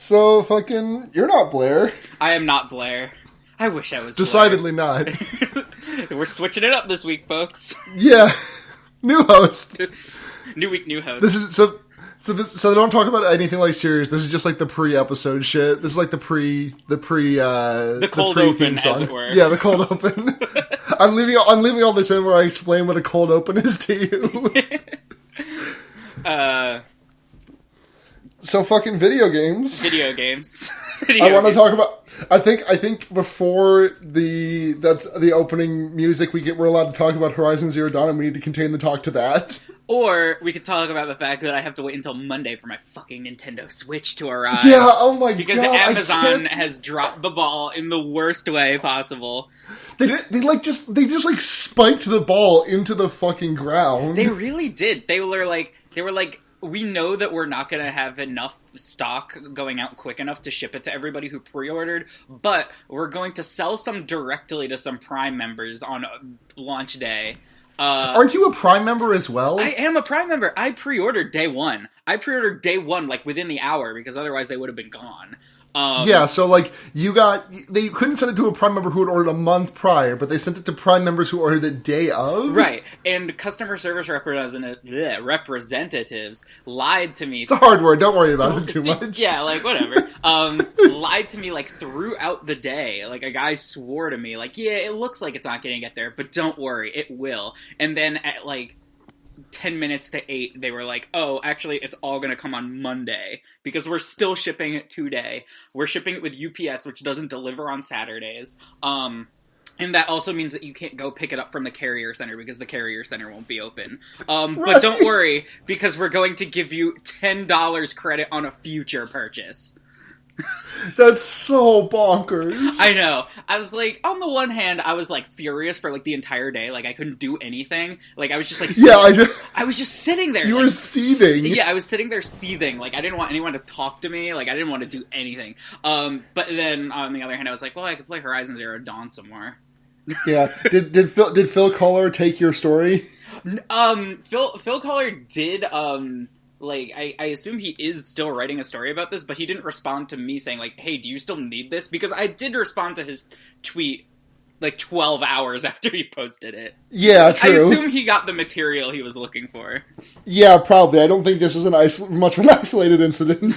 So, fucking, you're not Blair. I am not Blair. I wish I was Decidedly not. We're switching it up this week, folks. Yeah. New host. New week, new host. This is, so don't talk about anything like serious. This is just like the pre-episode shit. This is like the cold open, as it were. Yeah, the cold open. I'm leaving all this in where I explain what a cold open is to you. So fucking video games. Video games. I want to talk about. I think before the opening music, we're allowed to talk about Horizon Zero Dawn, and we need to contain the talk to that. Or we could talk about the fact that I have to wait until Monday for my fucking Nintendo Switch to arrive. Yeah, oh my god. Because Amazon has dropped the ball in the worst way possible. They just spiked the ball into the fucking ground. They really did. They were like, we know that we're not going to have enough stock going out quick enough to ship it to everybody who pre-ordered, but we're going to sell some directly to some Prime members on launch day. Aren't you a Prime member as well? I am a Prime member. I pre-ordered day one. Like, within the hour, because otherwise they would have been gone. Yeah, so, like, they couldn't send it to a Prime member who had ordered a month prior, but they sent it to Prime members who ordered it day of? Right, and customer service representatives lied to me. It's a hard word, don't worry about it too much. Yeah, like, whatever. Lied to me, like, throughout the day. Like, a guy swore to me, like, yeah, it looks like it's not going to get there, but don't worry, it will. And then at, like, 10 minutes to 8, they were like, oh, actually, it's all going to come on Monday, because we're still shipping it today. We're shipping it with UPS, which doesn't deliver on Saturdays. And that also means that you can't go pick it up from the carrier center, because the carrier center won't be open. Right. But don't worry, because we're going to give you $10 credit on a future purchase. That's so bonkers. I know. I was like, on the one hand, I was like furious for like the entire day. Like I couldn't do anything. Like I was just like, I was just sitting there. You like, were seething. Yeah, I was sitting there seething. Like I didn't want anyone to talk to me. Like I didn't want to do anything. But then on the other hand, I was like, well, I could play Horizon Zero Dawn some more. Yeah. Did Phil Collar take your story? Phil Collar did. Like, I assume he is still writing a story about this, but he didn't respond to me saying, like, hey, do you still need this? Because I did respond to his tweet, like, 12 hours after he posted it. Yeah, true. I assume he got the material he was looking for. Yeah, probably. I don't think this was much of an isolated incident.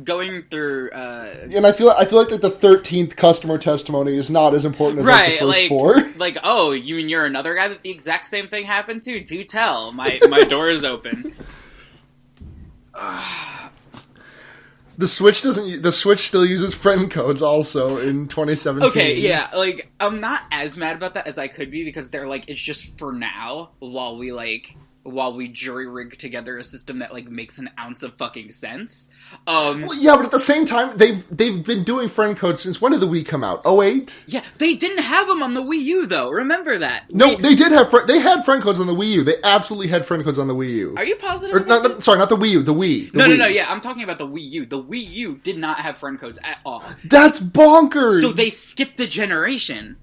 Going through, and I feel like the 13th customer testimony is not as important as like, the first four. Like, oh, you mean you're another guy that the exact same thing happened to? Do tell. My door is open. The Switch still uses friend codes also in 2017. Okay, yeah, like, I'm not as mad about that as I could be, because they're like, it's just for now, while we jury-rig together a system that, like, makes an ounce of fucking sense. Well, yeah, but at the same time, they've been doing friend codes since when did the Wii come out? 08? Yeah, they didn't have them on the Wii U, though. Remember that. No, they did have they had friend codes on the Wii U. They absolutely had friend codes on the Wii U. Are you positive sorry, not the Wii U, the Wii. No, yeah, I'm talking about the Wii U. The Wii U did not have friend codes at all. That's bonkers! So they skipped a generation.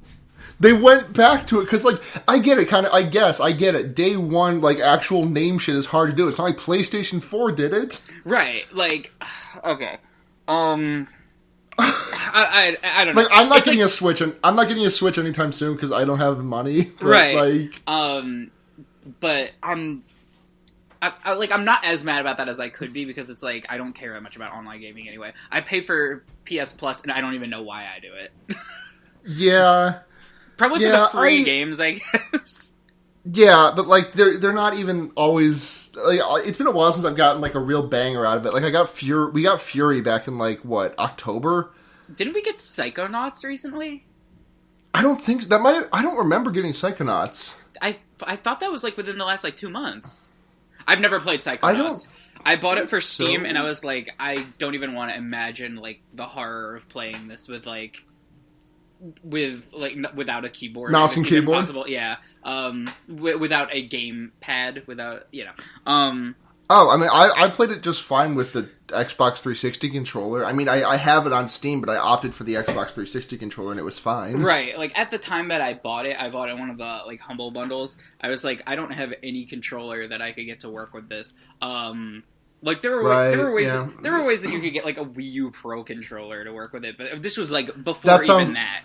They went back to it, because, like, I get it, I get it. Day one, like, actual name shit is hard to do. It's not like PlayStation 4 did it. Right, like, okay. I don't know. Like, I'm not getting a Switch, and I'm not getting a Switch anytime soon, because I don't have money. But, right. Like... but I'm not as mad about that as I could be, because it's like, I don't care that much about online gaming anyway. I pay for PS Plus, and I don't even know why I do it. Yeah... Probably for the free games, I guess. Yeah, but, like, they're not even always... Like, it's been a while since I've gotten, like, a real banger out of it. Like, we got Fury back in, like, what, October? Didn't we get Psychonauts recently? I don't think so. I don't remember getting Psychonauts. I thought that was, like, within the last, like, 2 months. I've never played Psychonauts. I bought it for Steam, and I was like, I don't even want to imagine, like, the horror of playing this with, like... without a keyboard, mouse and keyboard. Impossible, yeah. Without a game pad, without Oh, I mean, I played it just fine with the Xbox 360 controller. I mean, I have it on Steam, but I opted for the Xbox 360 controller, and it was fine. Right, like, at the time that I bought it one of the, like, Humble Bundles. I was like, I don't have any controller that I could get to work with this. Like there were ways that you could get like a Wii U Pro controller to work with it, but this was like before that.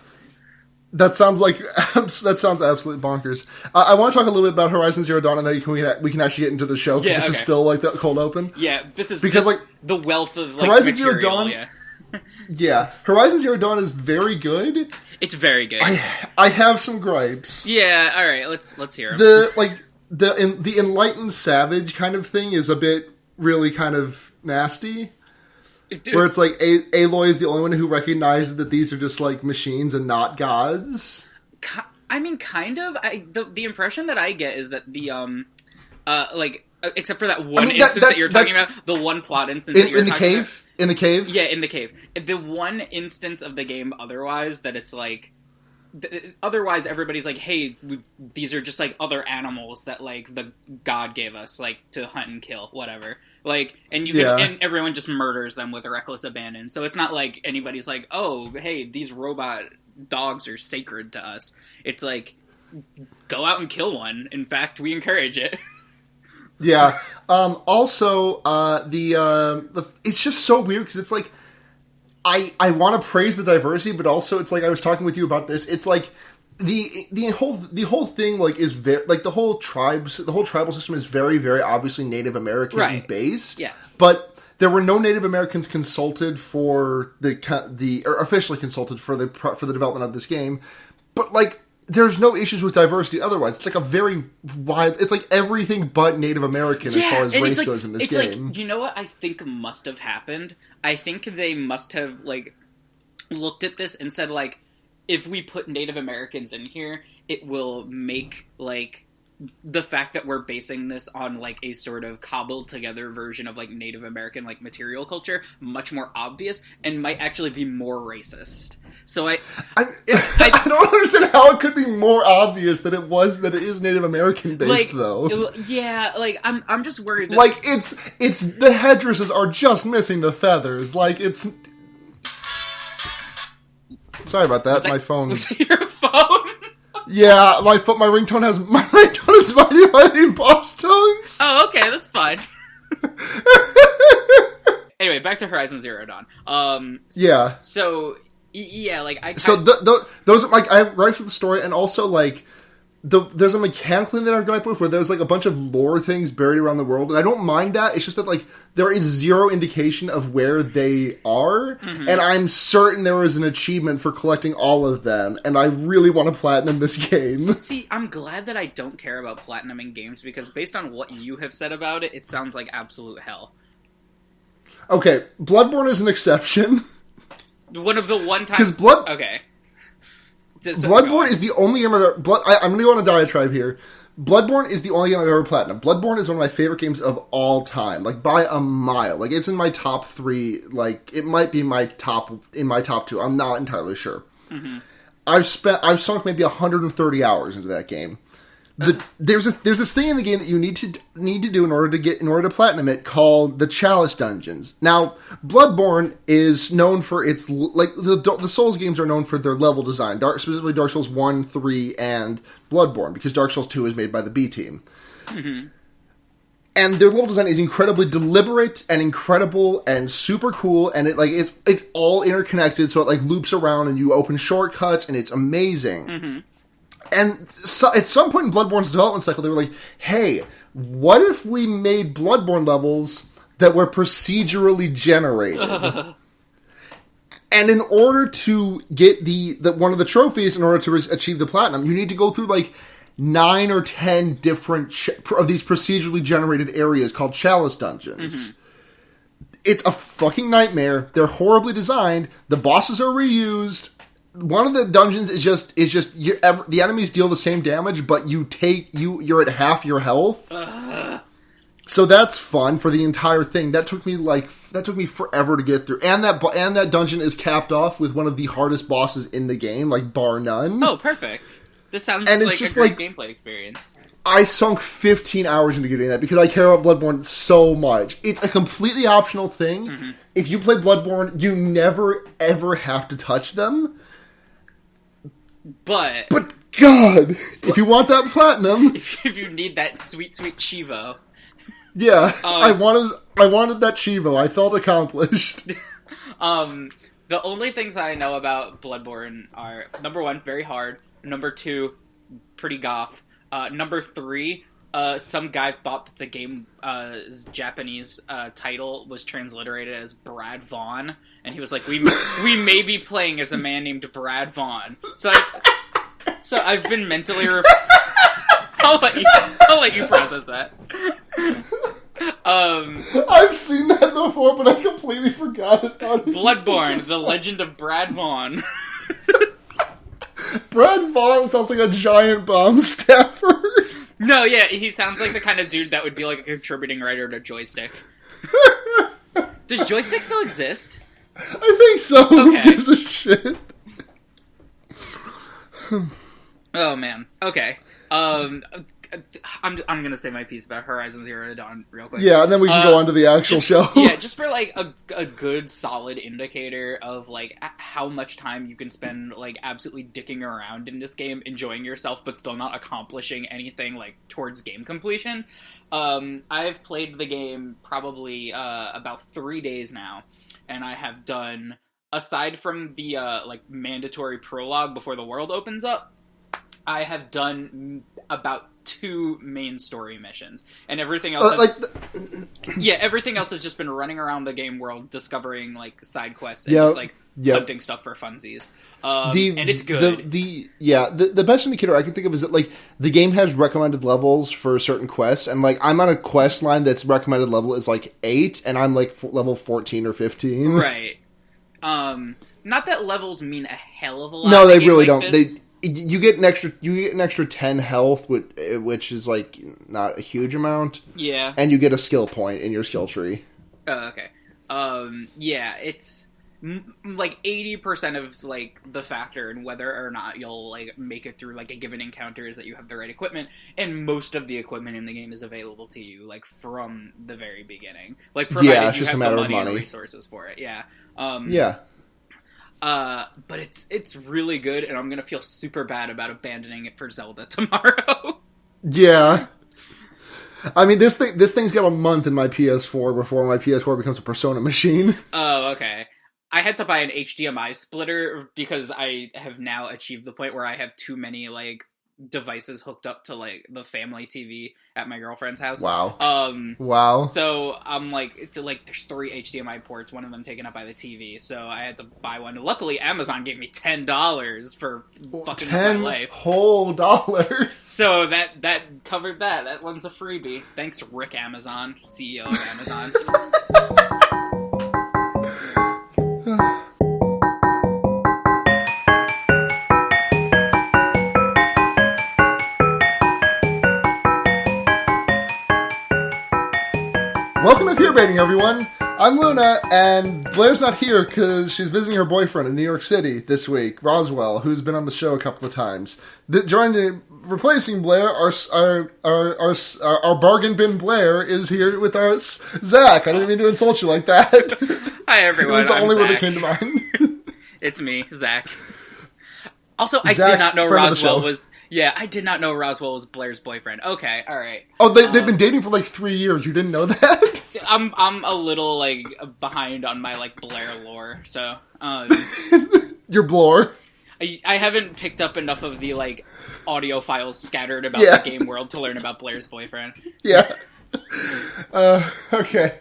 That sounds absolutely bonkers. I want to talk a little bit about Horizon Zero Dawn, and then we can actually get into the show, because this is still like the cold open. Yeah, this is because like the wealth of like Horizon material. Zero Dawn. Yeah. Yeah, Horizon Zero Dawn is very good. It's very good. I have some gripes. Yeah, all right, let's hear them. The enlightened savage kind of thing is a bit really kind of nasty. Dude. Where it's like Aloy is the only one who recognizes that these are just like machines and not gods. I mean, kind of. The impression that I get is that the except for that one instance that you're talking about, the one plot instance that you're talking about. In the cave? Yeah, in the cave. The one instance of the game otherwise that it's like... Otherwise, everybody's like, hey, these are just like other animals that like the god gave us, like, to hunt and kill, whatever. Like, and and everyone just murders them with reckless abandon. So it's not like anybody's like, oh, hey, these robot dogs are sacred to us. It's like, go out and kill one. In fact, we encourage it. Yeah. Also, it's just so weird because it's like, I want to praise the diversity, but also it's like I was talking with you about this. It's like the whole thing like is very like the whole tribal system is very, very obviously Native American based. Yes, but there were no Native Americans consulted for or officially consulted for the development of this game. But like, there's no issues with diversity otherwise. It's like a very wide... It's like everything but Native American as far as race goes in this game. Like, you know what I think must have happened? I think they must have, like, looked at this and said, like, if we put Native Americans in here, it will make, like... the fact that we're basing this on, like, a sort of cobbled-together version of, like, Native American, like, material culture much more obvious and might actually be more racist. So I don't understand how it could be more obvious that it is Native American-based, like, though. Yeah, like, I'm just worried that... Like, it's the headdresses are just missing the feathers. Like, it's... Sorry about that, my phone... Was that your phone? Yeah, my ringtone is Mighty Mighty Boss Tones. Oh, okay, that's fine. Anyway, back to Horizon Zero Dawn. Yeah. So yeah, like those are like I have gripes with the story, and also like there's a mechanical thing that I've griped with where there's like a bunch of lore things buried around the world, and I don't mind that. It's just that like there is zero indication of where they are, and I'm certain there is an achievement for collecting all of them, and I really want to platinum this game. See, I'm glad that I don't care about platinuming games, because based on what you have said about it, it sounds like absolute hell. Okay, Bloodborne is an exception. One of the one times... Okay. Bloodborne is the only game I've ever... I'm going to go on a diatribe here. Bloodborne is the only game I've ever platinumed. Bloodborne is one of my favorite games of all time. Like, by a mile. Like, it's in my top 3. Like, it might be in my top 2. I'm not entirely sure. Mm-hmm. I've sunk maybe 130 hours into that game. There's this thing in the game that you need to do in order to platinum it, called the Chalice Dungeons. Now, Bloodborne is known for its like the Souls games are known for their level design, specifically Dark Souls 1, 3, and Bloodborne, because Dark Souls 2 is made by the B team. Mm-hmm. And their level design is incredibly deliberate and incredible and super cool, and it's all interconnected, so it like loops around and you open shortcuts, and it's amazing. Mm-hmm. And so, at some point in Bloodborne's development cycle, they were like, hey, what if we made Bloodborne levels that were procedurally generated? And in order to get the one of the trophies, in order to achieve the platinum, you need to go through like 9 or 10 different of these procedurally generated areas called Chalice Dungeons. Mm-hmm. It's a fucking nightmare. They're horribly designed. The bosses are reused. One of the dungeons is just the enemies deal the same damage, but you're at half your health. So that's fun for the entire thing. That took me forever to get through. And that dungeon is capped off with one of the hardest bosses in the game, like bar none. Oh, perfect. This sounds like a great gameplay experience. I sunk 15 hours into getting that because I care about Bloodborne so much. It's a completely optional thing. Mm-hmm. If you play Bloodborne, you never ever have to touch them. But God, if you want that platinum, if you need that sweet Chivo, yeah, I want I wanted that Chivo. I felt accomplished. The only things I know about Bloodborne are, number 1, very hard. Number 2, pretty goth. Number 3, some guy thought that the game's Japanese title was transliterated as Brad Vaughn, and he was like, we may be playing as a man named Brad Vaughn. So I've been mentally... I'll let you process that. I've seen that before, but I completely forgot about it. Bloodborne, the legend of Brad Vaughn. Brad Vaughn sounds like a giant bomb staffer. No, yeah, he sounds like the kind of dude that would be like a contributing writer to Joystick. Does Joystick still exist? I think so. Okay. Who gives a shit? Oh, man. Okay. I'm gonna say my piece about Horizon Zero Dawn real quick. Yeah, and then we can go on to the actual show. Yeah, just for like a good solid indicator of like how much time you can spend like absolutely dicking around in this game, enjoying yourself, but still not accomplishing anything like towards game completion. I've played the game probably about 3 days now, and I have done, aside from the like mandatory prologue before the world opens up, I have done about 2 main story missions, and everything else everything else has just been running around the game world, discovering like side quests and just like hunting stuff for funsies. And it's good. The best indicator I can think of is that like the game has recommended levels for certain quests, and like I'm on a quest line that's recommended level is like 8, and I'm like level 14 or 15. Right. Not that levels mean a hell of a lot. No, they really don't. You get an extra 10 health, which is like not a huge amount. Yeah. And you get a skill point in your skill tree. Oh, okay. Yeah, it's like 80% of like the factor in whether or not you'll like make it through like a given encounter is that you have the right equipment, and most of the equipment in the game is available to you like from the very beginning. Like provided it's you just have a matter the of money money and resources for it. Yeah. But it's really good, and I'm gonna feel super bad about abandoning it for Zelda tomorrow. Yeah. I mean, this thing's got a month in my PS4 before my PS4 becomes a Persona machine. Oh, okay. I had to buy an HDMI splitter because I have now achieved the point where I have too many like devices hooked up to like the family TV at my girlfriend's house. Wow. Wow. So I'm like, it's like there's 3 HDMI ports, one of them taken up by the TV. So I had to buy one. Luckily, Amazon gave me $10 for fucking my life. Whole dollars. So that covered that. That one's a freebie. Thanks, Rick Amazon, CEO of Amazon. Welcome to Fear Baiting, everyone. I'm Luna, and Blair's not here because she's visiting her boyfriend in New York City this week, Roswell, who's been on the show a couple of times. Replacing Blair, our bargain bin Blair is here with us, Zach. I didn't mean to insult you like that. Hi, everyone. It was the only Zach. one that came to mind. It's me, Zach. Also, Zach, I did not know Roswell was... Yeah, I did not know Roswell was Blair's boyfriend. Okay, alright. Oh, they've been dating for like 3 years. You didn't know that? I'm a little, like, behind on my, like, Blair lore, so... Your Blore. I haven't picked up enough of the, like, audio files scattered about the game world to learn about Blair's boyfriend. Yeah. Okay.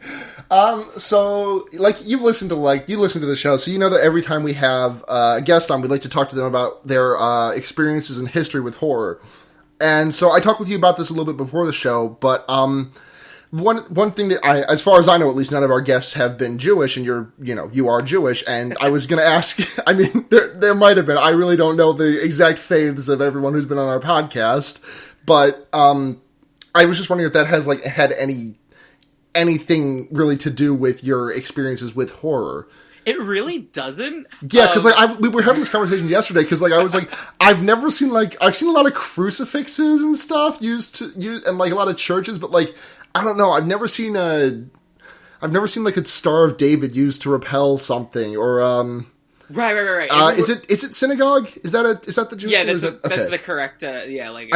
So, like, you listen to the show, so you know that every time we have a guest on, we like to talk to them about their experiences and history with horror. And so I talked with you about this a little bit before the show, but one thing that as far as I know, at least none of our guests have been Jewish, and you are Jewish, and I was going to ask, I mean, there might have been, I really don't know the exact faiths of everyone who's been on our podcast, but I was just wondering if that has like had anything really to do with your experiences with horror. It really doesn't. Yeah, because we were having this conversation yesterday. Because I was like, I've seen a lot of crucifixes and stuff used and like a lot of churches, but like I don't know, I've never seen like a Star of David used to repel something, or Right. Is it synagogue? Is that the Jewish? Yeah, that's the correct. I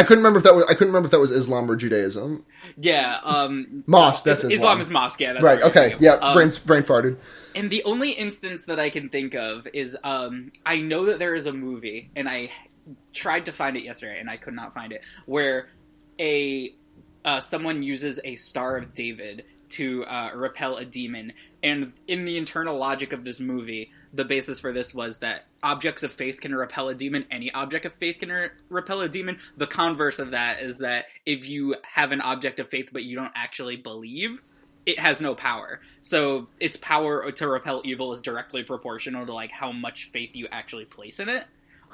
couldn't remember if that was Islam or Judaism. Yeah, mosque. That's Islam is mosque. Yeah, that's right. Okay. Yeah, brain farted. And the only instance that I can think of is I know that there is a movie, and I tried to find it yesterday, and I could not find it, where someone uses a Star of David to repel a demon, and in the internal logic of this movie, the basis for this was that objects of faith can repel a demon. Any object of faith can repel a demon. The converse of that is that if you have an object of faith but you don't actually believe, it has no power. So its power to repel evil is directly proportional to like how much faith you actually place in it.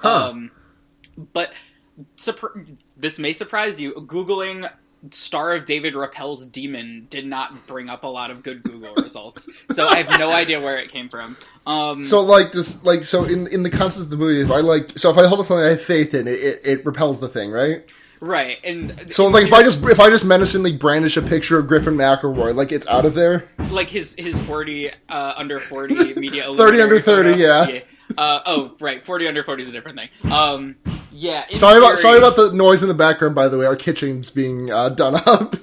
But this may surprise you. Googling Star of David repels demon did not bring up a lot of good Google results. So I have no idea where it came from. So in the context of the movie, if I hold up something I have faith in, it repels the thing, right? Right. And so like if I just menacingly brandish a picture of Griffin McElroy, like it's out of there. Like his 40 under 40 media 30 under 30, yeah. Oh, right. 40 under 40 is a different thing. Yeah. Sorry about the noise in the background, by the way. Our kitchen's being done up.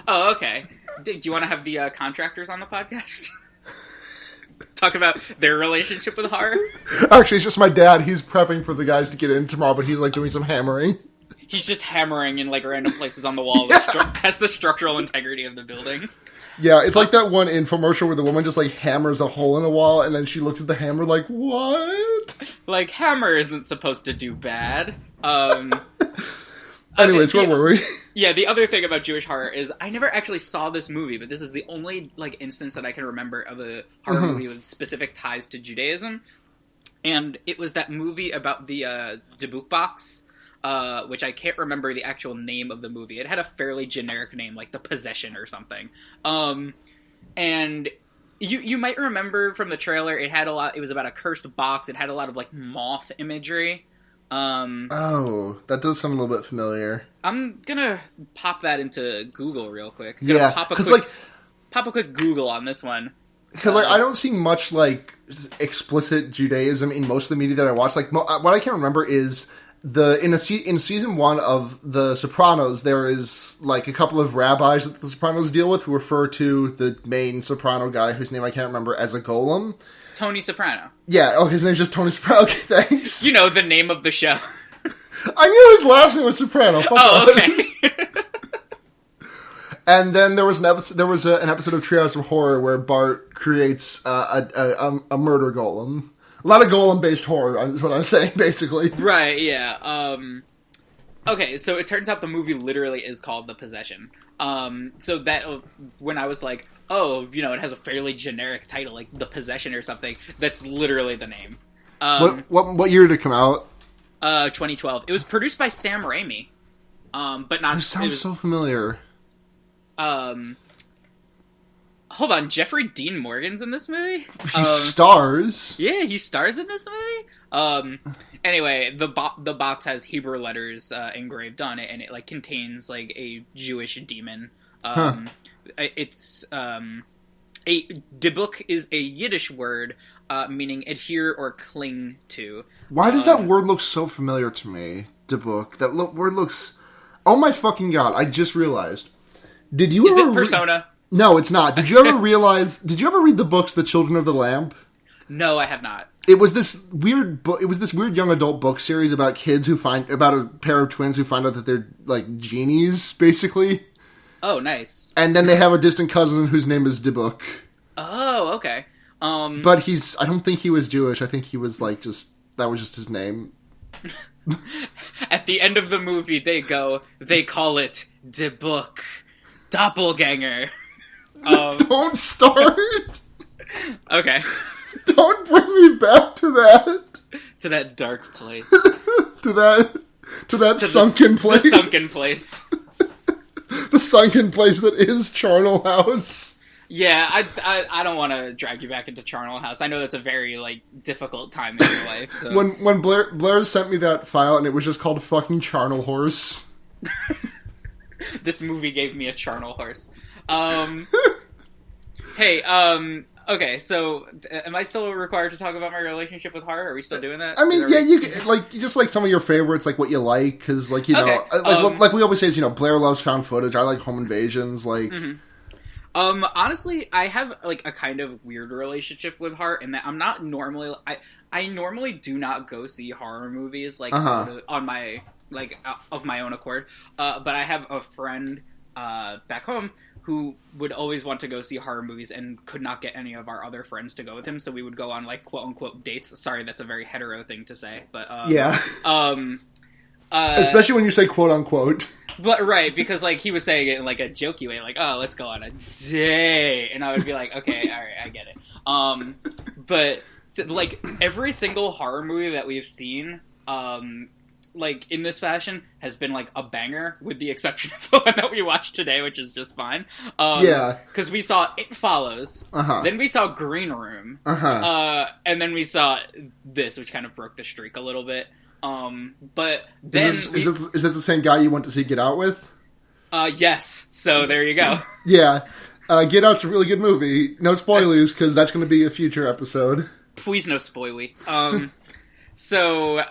Oh, okay. Do you want to have the contractors on the podcast? Talk about their relationship with horror? Actually, it's just my dad. He's prepping for the guys to get in tomorrow, but he's like doing some hammering. He's just hammering in like random places on the wall to test the structural integrity of the building. Yeah, it's like that one infomercial where the woman just like hammers a hole in a wall and then she looks at the hammer like, what? Like, hammer isn't supposed to do bad. Anyways, where were we? Yeah, the other thing about Jewish horror is I never actually saw this movie, but this is the only like instance that I can remember of a horror movie with specific ties to Judaism. And it was that movie about the Debuk box, which I can't remember the actual name of the movie. It had a fairly generic name, like The Possession or something. And you might remember from the trailer, it was about a cursed box. It had a lot of like moth imagery. Oh, that does sound a little bit familiar. I'm gonna pop that into Google real quick. Pop a quick Google on this one. Because I don't see much like explicit Judaism in most of the media that I watch. Like what I can remember is in season 1 of The Sopranos, there is like a couple of rabbis that The Sopranos deal with who refer to the main Soprano guy, whose name I can't remember, as a golem. Tony Soprano. Yeah, oh, his name's just Tony Soprano. Okay, thanks. You know the name of the show. I knew his last name was Soprano. Okay. And then there was an episode of Treehouse of Horror where Bart creates a murder golem. A lot of golem-based horror is what I'm saying, basically. Right, yeah. Okay, so it turns out the movie literally is called The Possession. So that, when I was like, oh, it has a fairly generic title, like The Possession or something, that's literally the name. What year did it come out? 2012. It was produced by Sam Raimi. But not... It sounds so familiar. Hold on, Jeffrey Dean Morgan's in this movie? He stars? Yeah, he stars in this movie? Anyway, the box has Hebrew letters engraved on it, and it like contains like a Jewish demon. It's a debuk is a Yiddish word meaning adhere or cling to. Why does that word look so familiar to me? Debuk. That word looks. Oh my fucking god! I just realized. Is it Persona? No, it's not. Did you ever read the books The Children of the Lamp? No, I have not. It was this weird book. It was this weird young adult book series about about a pair of twins who find out that they're like genies, basically. Oh, nice. And then they have a distant cousin whose name is Debuk. Oh, okay. But I don't think he was Jewish. I think he was like that was just his name. At the end of the movie, they call it Debuk. Doppelganger. Don't start. Okay. Don't bring me back to that. To that dark place. to that sunken place. The sunken place. The sunken place that is Charnel House. Yeah, I don't want to drag you back into Charnel House. I know that's a very like difficult time in your life. So. When Blair sent me that file and it was just called fucking Charnel Horse. This movie gave me a charnel horse. Hey, Okay, so am I still required to talk about my relationship with horror? Are we still doing that? I mean, yeah, you can, like, just like some of your favorites, like what you like, because, like, you know, like we always say, is, you know, Blair loves found footage. I like home invasions, like. Mm-hmm. Honestly, I have, like, a kind of weird relationship with horror in that I'm not normally... I normally do not go see horror movies, like, on my... like, of my own accord. But I have a friend back home who would always want to go see horror movies and could not get any of our other friends to go with him, so we would go on, like, quote-unquote dates. Sorry, that's a very hetero thing to say, but... yeah. Especially when you say quote-unquote. But, right, because, like, he was saying it in, like, a jokey way, like, oh, let's go on a date, and I would be like, okay, alright, I get it. But, so, like, every single horror movie that we've seen, like, in this fashion, has been, like, a banger, with the exception of the one that we watched today, which is just fine. Yeah. Because we saw It Follows, then we saw Green Room, and then we saw this, which kind of broke the streak a little bit. But then... Is this the same guy you went to see Get Out with? Yes. So, there you go. Yeah. Get Out's a really good movie. No spoilers, because that's going to be a future episode. Please no spoilie. So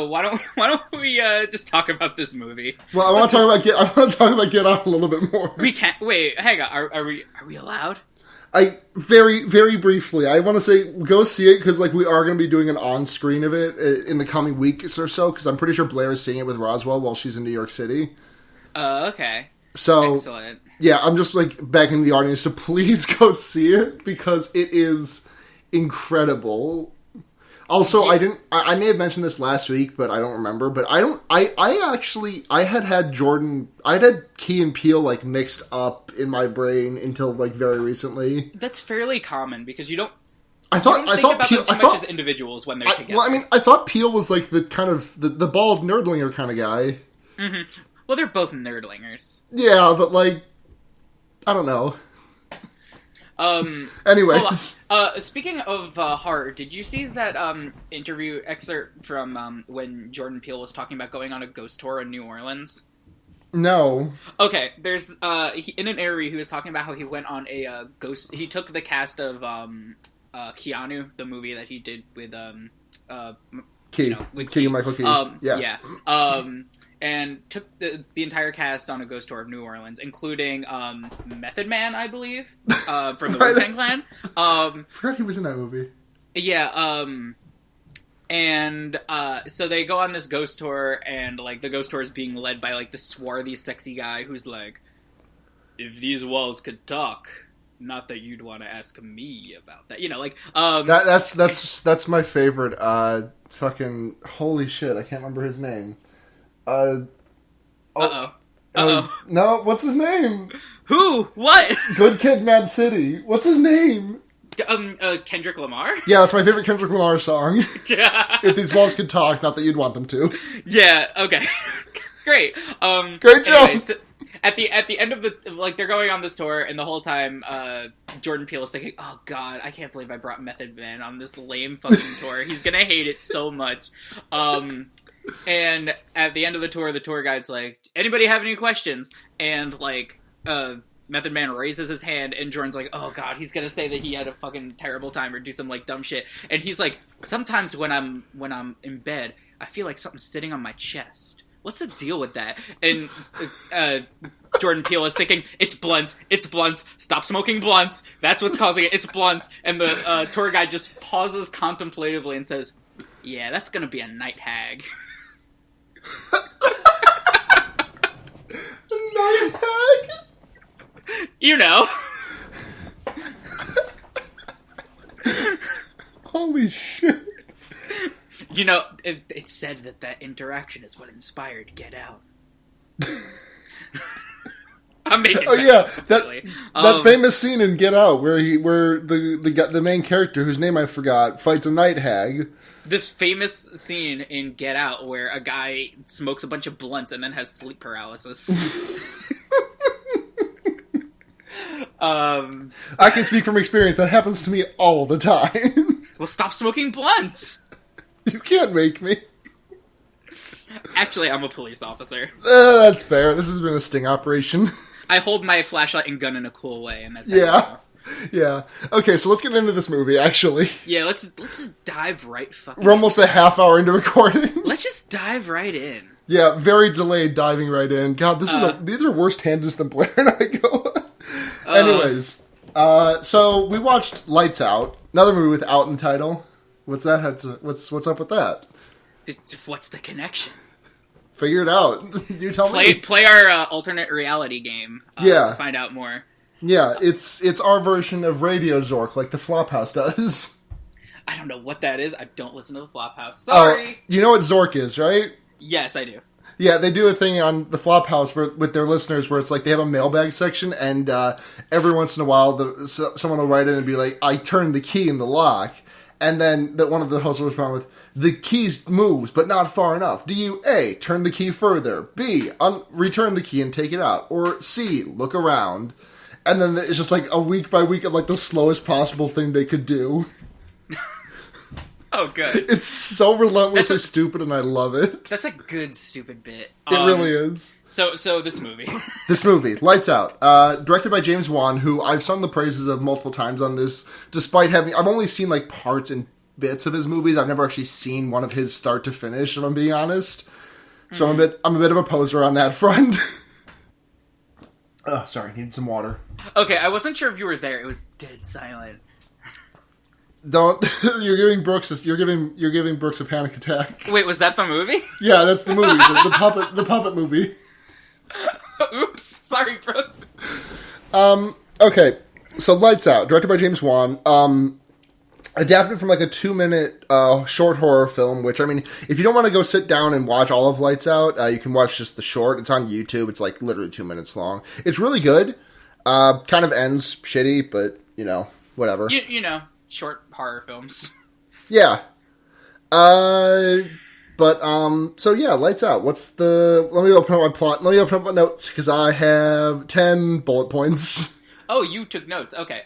why don't we just talk about this movie? Well, I want to talk about Get Out a little bit more. We can't... Wait, hang on. Are we allowed? Very, very briefly, I want to say, go see it, because, like, we are going to be doing an on-screen of it in the coming weeks or so, because I'm pretty sure Blair is seeing it with Roswell while she's in New York City. Okay. So, excellent. Yeah, I'm just, like, begging the audience to please go see it, because it is incredible. Also, yeah. I may have mentioned this last week, but I don't remember, but I had Key and Peele, like, mixed up in my brain until, like, very recently. That's fairly common, because you don't think about them too much as individuals when they're together. Well, I mean, I thought Peele was, like, the kind of, the bald nerdlinger kind of guy. Mm-hmm. Well, they're both nerdlingers. Yeah, but, like, I don't know. Anyways. Speaking of horror, did you see that interview excerpt from when Jordan Peele was talking about going on a ghost tour in New Orleans? No. Okay, there's in an interview he was talking about how he went on a ghost. He took the cast of Keanu, the movie that he did with Key. With Key and Michael Key. Yeah. And took the entire cast on a ghost tour of New Orleans, including Method Man, I believe, from the Wu-Tang Clan. I forgot he was in that movie. Yeah, and so they go on this ghost tour, and, like, the ghost tour is being led by, like, this swarthy, sexy guy who's like, if these walls could talk, not that you'd want to ask me about that. You know, like... That's my favorite, fucking... Holy shit, I can't remember his name. No, what's his name? Who? What? Good Kid, Mad City. What's his name? Kendrick Lamar? Yeah, that's my favorite Kendrick Lamar song. If these walls could talk, not that you'd want them to. Yeah, okay. Great. Great joke! Anyway, so at the end of the... Like, they're going on this tour, and the whole time, Jordan Peele is thinking, oh god, I can't believe I brought Method Man on this lame fucking tour. He's gonna hate it so much. And at the end of the tour guide's like, anybody have any questions? And, like, Method Man raises his hand, and Jordan's like, oh god, he's gonna say that he had a fucking terrible time or do some, like, dumb shit. And he's like, sometimes when I'm in bed, I feel like something's sitting on my chest. What's the deal with that? And Jordan Peele is thinking, it's blunts, stop smoking blunts, that's what's causing it, it's blunts. And the tour guide just pauses contemplatively and says, yeah, that's gonna be a night hag. Night hag? You know. Holy shit. You know, it's said that interaction is what inspired Get Out. I'm making that famous scene in Get Out where the main character, whose name I forgot, fights a night hag. This famous scene in Get Out where a guy smokes a bunch of blunts and then has sleep paralysis. I can speak from experience. That happens to me all the time. Well, stop smoking blunts. You can't make me. Actually, I'm a police officer. That's fair. This has been a sting operation. I hold my flashlight and gun in a cool way, and that's yeah. Yeah. Okay, so let's get into this movie, actually. Yeah, let's just dive right fucking We're almost a half hour into recording. Let's just dive right in. Yeah, very delayed diving right in. God, these are worse tangents than Blair and I go. Anyways, so we watched Lights Out, another movie with "out" in the title. What's that? What's up with that? What's the connection? Figure it out. You tell me. Play our alternate reality game. To find out more. Yeah, it's our version of Radio Zork, like the Flophouse does. I don't know what that is. I don't listen to the Flophouse. Sorry. You know what Zork is, right? Yes, I do. Yeah, they do a thing on the Flophouse with their listeners where it's like they have a mailbag section, and every once in a while someone will write in and be like, "I turned the key in the lock," and then one of the hosts will respond with, "The key moves, but not far enough. Do you A, turn the key further, B, return the key and take it out, or C, look around?" And then it's just like a week by week of like the slowest possible thing they could do. Oh, good. It's so relentlessly stupid, and I love it. That's a good stupid bit. It really is. So this movie. This movie, Lights Out, directed by James Wan, who I've sung the praises of multiple times on this, despite I've only seen like parts and bits of his movies. I've never actually seen one of his start to finish, if I'm being honest. So I'm a bit of a poser on that front. Oh, sorry, needed some water. Okay, I wasn't sure if you were there. It was dead silent. Don't you're giving Brooks a panic attack. Wait, was that the movie? Yeah, that's the movie. the puppet movie. Oops, sorry, Brooks. Okay, so Lights Out, directed by James Wan. Adapted from like a 2-minute short horror film, which, I mean, if you don't want to go sit down and watch all of Lights Out, you can watch just the short. It's on YouTube. It's like literally 2 minutes long. It's really good. Kind of ends shitty, but, whatever. You know, short horror films. Yeah. So yeah, Lights Out. Let me open up my plot. Let me open up my notes, because I have 10 bullet points. Oh, you took notes. Okay.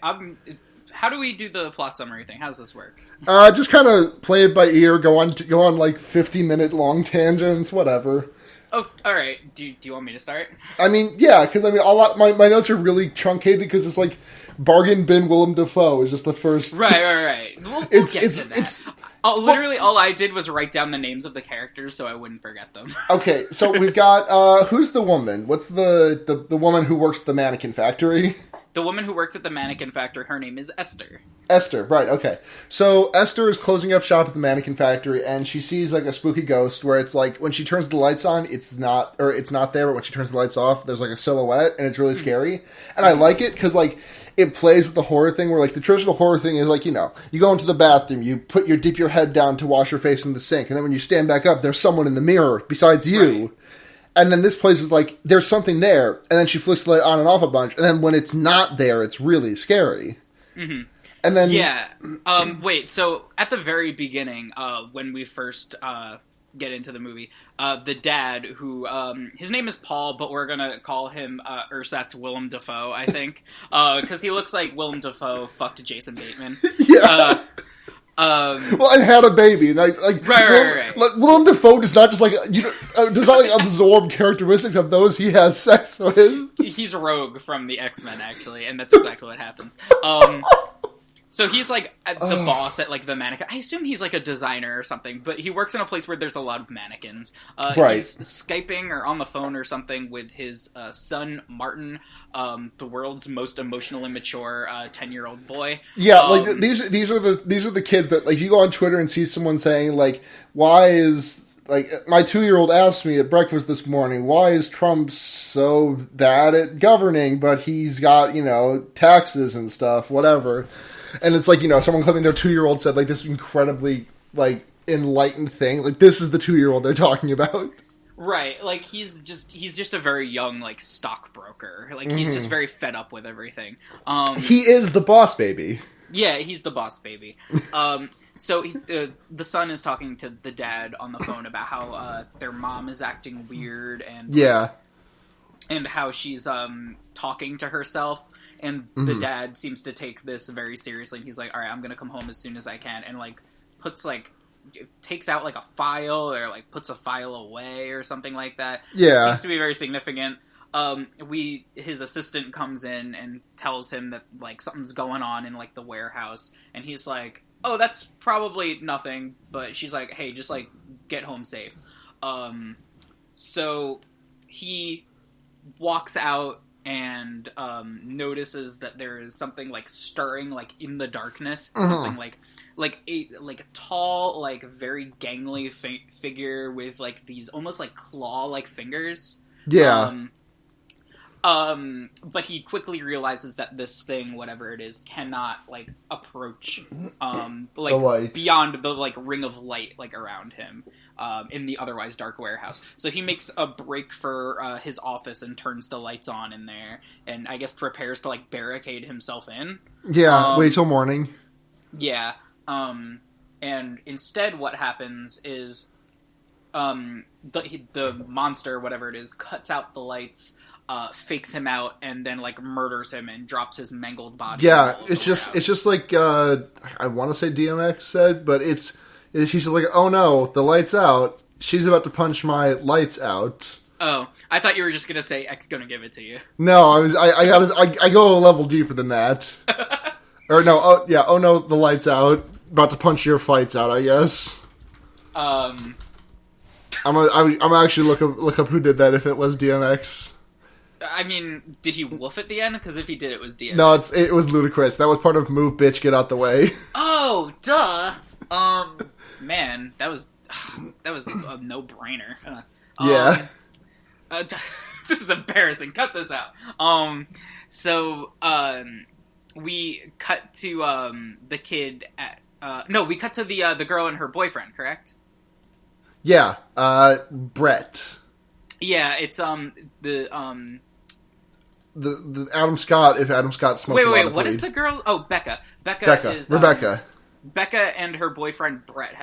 How do we do the plot summary thing? How does this work? Just kind of play it by ear, go on like 50-minute long tangents, whatever. Oh, all right. Do you want me to start? I mean, yeah, because my notes are really truncated because it's like Bargain Bin Willem Dafoe is just the first. Right. We'll get to that. Literally, all I did was write down the names of the characters so I wouldn't forget them. Okay, so we've got who's the woman? What's the woman who works at the mannequin factory? The woman who works at the mannequin factory, her name is Esther. Esther, right, okay. So Esther is closing up shop at the mannequin factory, and she sees like a spooky ghost where it's like when she turns the lights on, it's not there, but when she turns the lights off, there's like a silhouette, and it's really scary. And I like it because like it plays with the horror thing where like the traditional horror thing is like, you go into the bathroom, you dip your head down to wash your face in the sink, and then when you stand back up, there's someone in the mirror besides you. Right. And then this plays with, like, there's something there, and then she flicks the light on and off a bunch, and then when it's not there, it's really scary. Mm-hmm. And then... Yeah. Wait, so at the very beginning, when we first get into the movie, the dad, who, his name is Paul, but we're gonna call him Ersatz Willem Dafoe, I think, because he looks like Willem Dafoe fucked Jason Bateman. Yeah. And had a baby. Right. Like, Willem Dafoe does not just absorb characteristics of those he has sex with. He's Rogue from the X-Men, actually, and that's exactly what happens. So he's like the boss at like the mannequin. I assume he's like a designer or something, but he works in a place where there's a lot of mannequins. Right. He's Skyping or on the phone or something with his son Martin, the world's most emotionally mature 10-year-old boy. Yeah, like these are the kids that like you go on Twitter and see someone saying like, why is like my 2-year-old asked me at breakfast this morning, why is Trump so bad at governing, but he's got taxes and stuff, whatever. And it's like, someone claiming their 2-year-old said, like, this incredibly, like, enlightened thing. Like, this is the 2-year-old they're talking about. Right. Like, he's just a very young, like, stockbroker. Like, he's just very fed up with everything. He is the boss baby. Yeah, he's the boss baby. So the son is talking to the dad on the phone about how their mom is acting weird and... Yeah. And how she's talking to herself. And the dad seems to take this very seriously. And he's like, all right, I'm going to come home as soon as I can. And, like, takes out, like, a file or, like, puts a file away or something like that. Yeah. It seems to be very significant. his assistant comes in and tells him that, like, something's going on in, like, the warehouse, and he's like, oh, that's probably nothing, but she's like, hey, just, like, get home safe. So he walks out and notices that there is something, like, stirring, like, in the darkness, something like a tall, like, very gangly figure with, like, these almost, like, claw-like fingers. Yeah. But he quickly realizes that this thing, whatever it is, cannot, like, approach, like, beyond the, like, ring of light, like, around him, in the otherwise dark warehouse. So he makes a break for, his office and turns the lights on in there, and I guess prepares to, like, barricade himself in. Yeah, wait till morning. Yeah, and instead what happens is, the monster, whatever it is, cuts out the lights, fakes him out, and then, like, murders him and drops his mangled body. Yeah, it's just like, I want to say DMX said, but she's just like, oh no, the light's out. She's about to punch my lights out. Oh, I thought you were just gonna say X gonna give it to you. No, I go a level deeper than that. Or no, oh no, the light's out. About to punch your fights out, I guess. I'm actually look up who did that if it was DMX. I mean, did he woof at the end? Because if he did, it was DMX. No, it was ludicrous. That was part of Move Bitch Get Out the Way. Oh, duh. Man, that was a no-brainer. Yeah. This is embarrassing. Cut this out. So we cut to the kid at we cut to the girl and her boyfriend, correct? Yeah, Brett. Yeah, it's the Adam Scott, if Adam Scott smoked a lot of weed. What is the girl? Oh, Becca. Becca is Rebecca. Becca and her boyfriend Brett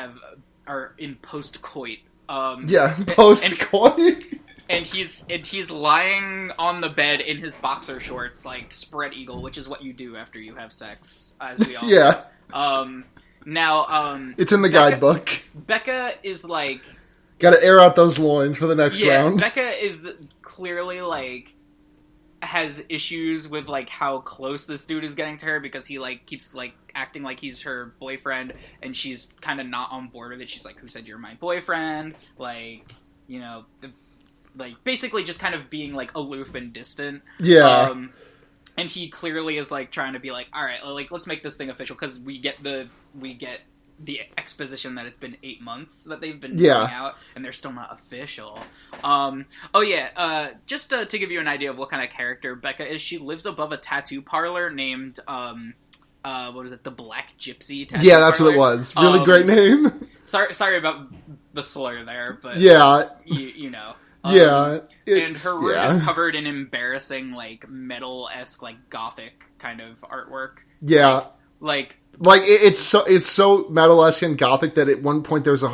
are in post-coit. Post-coit. And he's lying on the bed in his boxer shorts, like spread eagle, which is what you do after you have sex, as we all know. Now, it's in the guidebook. Becca is like, gotta air out those loins for the next round. Becca is clearly like has issues with like how close this dude is getting to her, because he like keeps like acting like he's her boyfriend, and she's kind of not on board with it. She's like, "Who said you're my boyfriend?" Like, you know, like basically just kind of being like aloof and distant. Yeah. And he clearly is like trying to be like, all right, like let's make this thing official, because we get the exposition that it's been 8 months that they've been going out, and they're still not official. Just to give you an idea of what kind of character Becca is, she lives above a tattoo parlor named what is it, the Black Gypsy Tattoo Yeah, that's Parlor. What it was. Really great name. Sorry about the slur there, but yeah, you know. And her room is covered in embarrassing, like, metal-esque, like, gothic kind of artwork. Yeah. Like it's so metal-esque and gothic that at one point there's a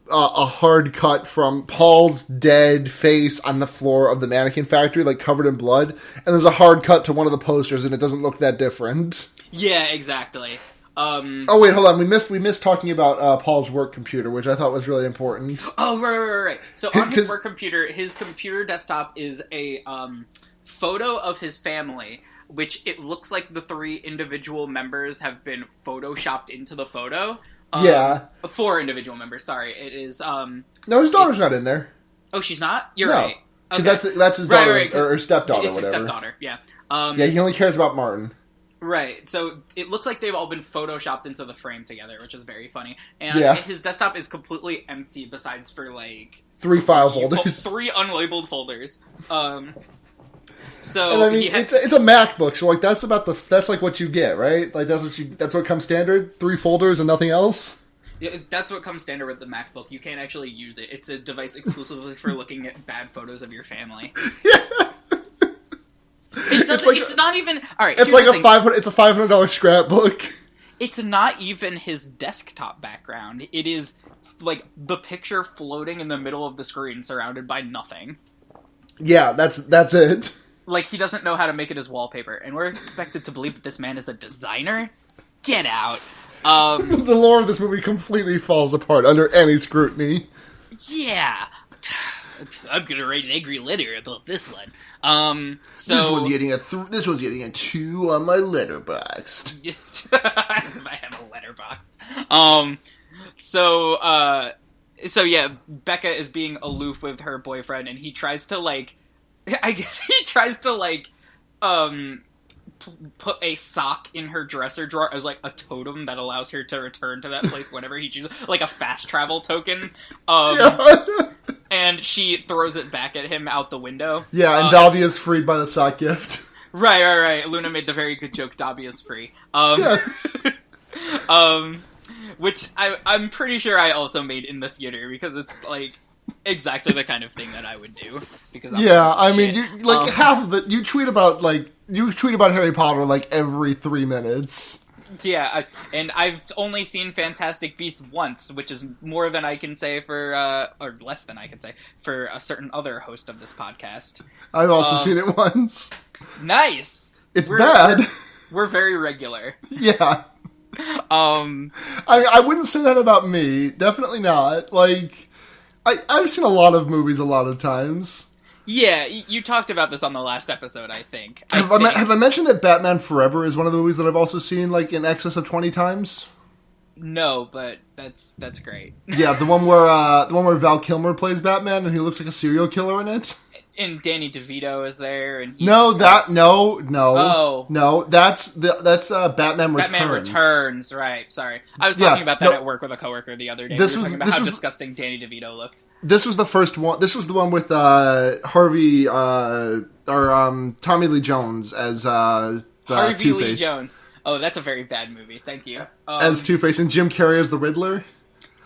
hard cut from Paul's dead face on the floor of the mannequin factory, like, covered in blood, and there's a hard cut to one of the posters, and it doesn't look that different. Yeah, exactly. Oh wait, hold on. We missed talking about Paul's work computer, which I thought was really important. Oh, right. So on his work computer, his computer desktop is a photo of his family, which it looks like the 3 individual members have been photoshopped into the photo. 4 individual members. Sorry, it is. No, his daughter's not in there. Oh, she's not. You're right. Because that's his daughter or stepdaughter. It's his stepdaughter. Yeah. Yeah, he only cares about Martin. Right, so it looks like they've all been photoshopped into the frame together, which is very funny. And his desktop is completely empty besides for, like... 3 file folders. 3 unlabeled folders. So... And I mean, it's a MacBook, so, like, that's like what you get, right? Like, that's what comes standard? 3 folders and nothing else? Yeah, that's what comes standard with the MacBook. You can't actually use it. It's a device exclusively for looking at bad photos of your family. Yeah! It's not even... Alright, it's like it's a $500 scrapbook. It's not even his desktop background. It is, like, the picture floating in the middle of the screen surrounded by nothing. Yeah, that's it. Like, he doesn't know how to make it his wallpaper, and we're expected to believe that this man is a designer? Get out. The lore of this movie completely falls apart under any scrutiny. Yeah. I'm gonna write an angry letter about this one. This one's getting a 2 on my letterboxd. I have a letterboxd. So yeah, Becca is being aloof with her boyfriend, and he tries to put a sock in her dresser drawer as like a totem that allows her to return to that place whenever he chooses, like a fast travel token. And she throws it back at him out the window. Yeah, and Dobby is freed by the sock gift. Right. Luna made the very good joke, Dobby is free. Yes. Which I'm pretty sure I also made in the theater, because it's like exactly the kind of thing that I would do. Because half of it, you tweet about Harry Potter like every 3 minutes. Yeah, and I've only seen Fantastic Beasts once, which is more than I can say or less than I can say for a certain other host of this podcast. I've also seen it once. Nice. We're bad. We're very regular. Yeah. I wouldn't say that about me. Definitely not. Like, I've seen a lot of movies a lot of times. Yeah, you talked about this on the last episode, I think. Have I mentioned that Batman Forever is one of the movies that I've also seen, like, in excess of 20 times? No, but that's great. Yeah, the one where Val Kilmer plays Batman and he looks like a serial killer in it. And Danny DeVito is there, and no, that's Batman Returns. Batman Returns, right? Sorry, I was talking about that at work with a coworker the other day. We were talking about how disgusting Danny DeVito looked. This was the first one. This was the one with Harvey or Tommy Lee Jones as Harvey Two-Face. Lee Jones. Oh, that's a very bad movie. Thank you. As Two-Face, and Jim Carrey as the Riddler.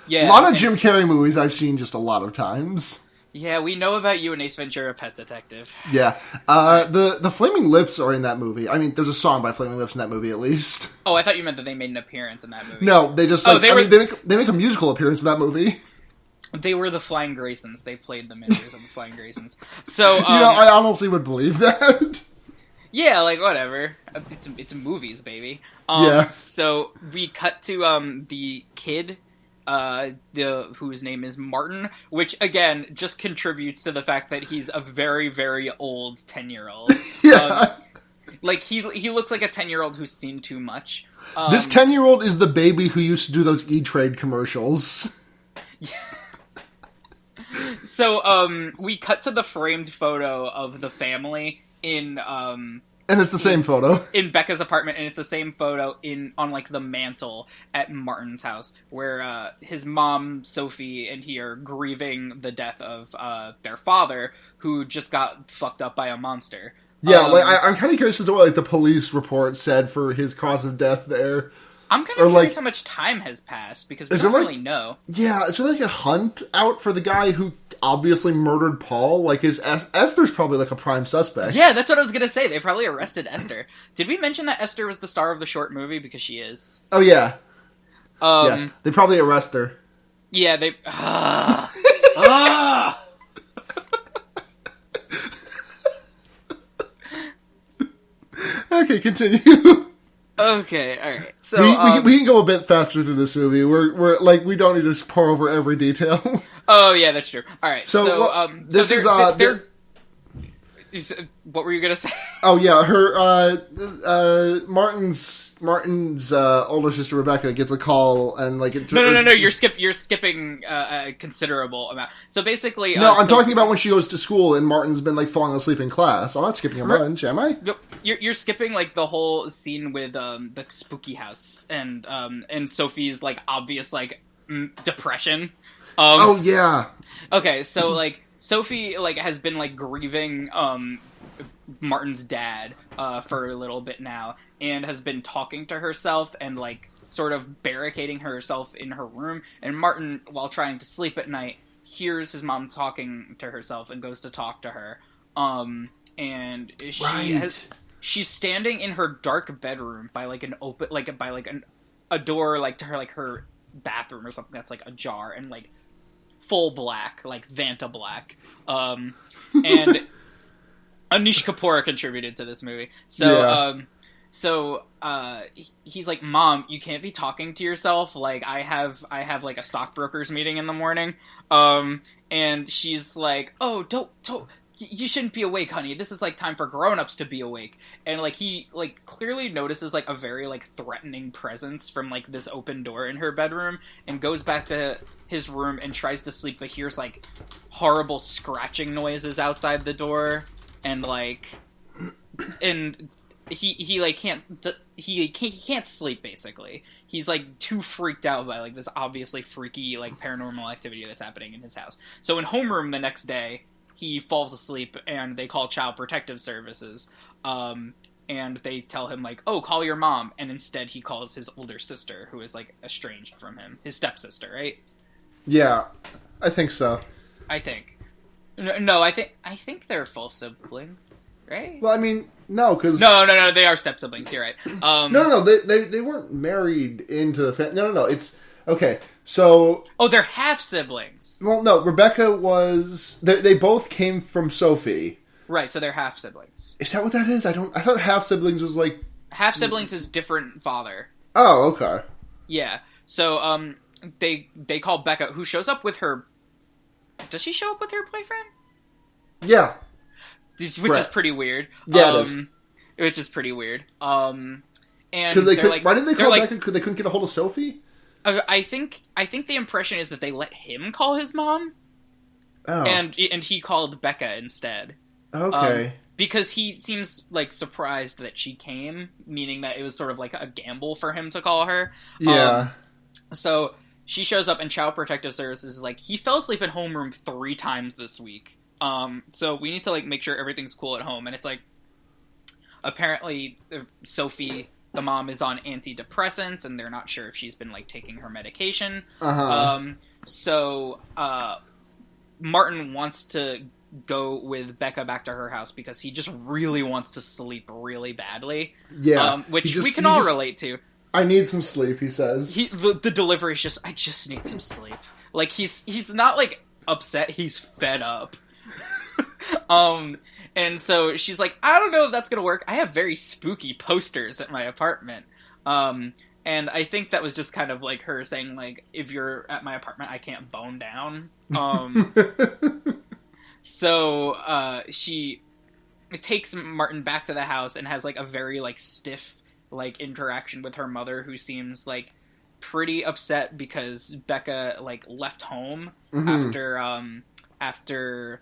Yeah, a lot of Jim Carrey movies I've seen just a lot of times. Yeah, we know about you and Ace Ventura: Pet Detective. Yeah. The Flaming Lips are in that movie. I mean, there's a song by Flaming Lips in that movie, at least. Oh, I thought you meant that they made an appearance in that movie. No, they just, they make a musical appearance in that movie. They were the Flying Graysons. They played the members of the Flying Graysons. So, I honestly would believe that. Yeah, like, whatever. It's movies, baby. Yeah. So, we cut to, the kid... whose name is Martin, which again just contributes to the fact that he's a very, very old 10-year-old. Yeah. Like he looks like a 10-year-old who's seen too much. This 10-year-old is the baby who used to do those ETrade commercials. So we cut to the framed photo of the family in and it's the same photo in Becca's apartment, and it's the same photo on like the mantle at Martin's house, where his mom Sophie and he are grieving the death of their father, who just got fucked up by a monster. Yeah, I'm kind of curious as to what like the police report said for his cause of death there. I'm kind of curious how much time has passed, because we don't really know. Yeah, is there like a hunt out for the guy who obviously murdered Paul? Like, Esther's probably like a prime suspect. Yeah, that's what I was going to say. They probably arrested Esther. Did we mention that Esther was the star of the short movie? Because she is. Oh, yeah. Yeah, they probably arrest her. Yeah, they... Okay, continue. Okay, alright. So we can go a bit faster through this movie. We're like, we don't need to pour over every detail. Oh yeah, that's true. Alright, what were you gonna say? Oh yeah, her Martin's older sister Rebecca gets a call, and like No, you're skipping a considerable amount. So basically, I'm talking about when she goes to school and Martin's been like falling asleep in class. I'm not skipping a bunch, am I? You're skipping like the whole scene with the spooky house and Sophie's like obvious like depression. Oh yeah. Okay, so like Sophie like has been like grieving Martin's dad for a little bit now, and has been talking to herself and like sort of barricading herself in her room. And Martin, while trying to sleep at night, hears his mom talking to herself and goes to talk to her. And she's standing in her dark bedroom by like an open a door like to her like her bathroom or something that's like ajar and like full black, like Vanta black. And Anish Kapoor contributed to this movie. So, So, he's like, Mom, you can't be talking to yourself. Like, I have like a stockbrokers meeting in the morning. And she's like, oh, don't, you shouldn't be awake, honey. This is like time for grown-ups to be awake. And like, he like clearly notices like a very like threatening presence from like this open door in her bedroom and goes back to his room and tries to sleep, but hears like horrible scratching noises outside the door. And like, and he like he can't sleep basically. He's like too freaked out by like this obviously freaky like paranormal activity that's happening in his house. So in homeroom the next day, he falls asleep and they call Child Protective Services. And they tell him like, oh, call your mom. And instead he calls his older sister, who is like estranged from him, his stepsister, right? Yeah, I think so. I think. No, I think they're full siblings, right? Well, I mean, no, because... No, they are step-siblings, you're right. No, they weren't married into the family. No, it's... Okay, so... Oh, they're half-siblings. Well, no, Rebecca was... They both came from Sophie. Right, so they're half-siblings. Is that what that is? I thought half-siblings was like... Half-siblings is different father. Oh, okay. Yeah, so, they call Becca, who shows up with her... Does she show up with her boyfriend? Yeah. Which is pretty weird. Yeah, it is. Which is pretty weird. And why didn't they call Becca? Because they couldn't get a hold of Sophie? I think the impression is that they let him call his mom. Oh. And he called Becca instead. Okay. Because he seems, like, surprised that she came, meaning that it was sort of like a gamble for him to call her. Yeah. So... She shows up and Child Protective Services is like, he fell asleep in homeroom 3 times this week. So we need to, like, make sure everything's cool at home. And it's like, apparently, Sophie, the mom, is on antidepressants, and they're not sure if she's been, like, taking her medication. Uh-huh. So Martin wants to go with Becca back to her house because he just really wants to sleep really badly. Yeah. Which we can all relate to. I need some sleep, he says. The delivery is just, I just need some sleep. Like, he's not, like, upset, he's fed up. And so she's like, I don't know if that's gonna work. I have very spooky posters at my apartment. And I think that was just kind of, like, her saying, like, if you're at my apartment, I can't bone down. So, she takes Martin back to the house and has, like, a very, like, stiff, like, interaction with her mother, who seems, like, pretty upset because Becca, like, left home after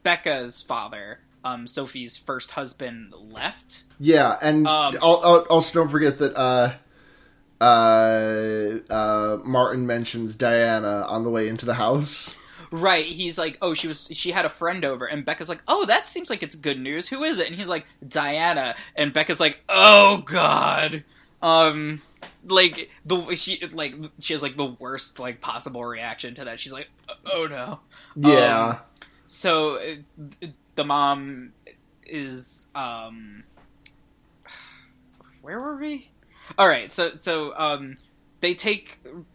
Becca's father, Sophie's first husband, left. Yeah, and also don't forget that Martin mentions Diana on the way into the house. Right, he's like, oh, she had a friend over, and Becca's like, oh, that seems like it's good news, who is it? And he's like, Diana, and Becca's like, oh, God. Like, she has, like, the worst, like, possible reaction to that. She's like, oh, no. Yeah. So, the mom is, where were we? Alright, so,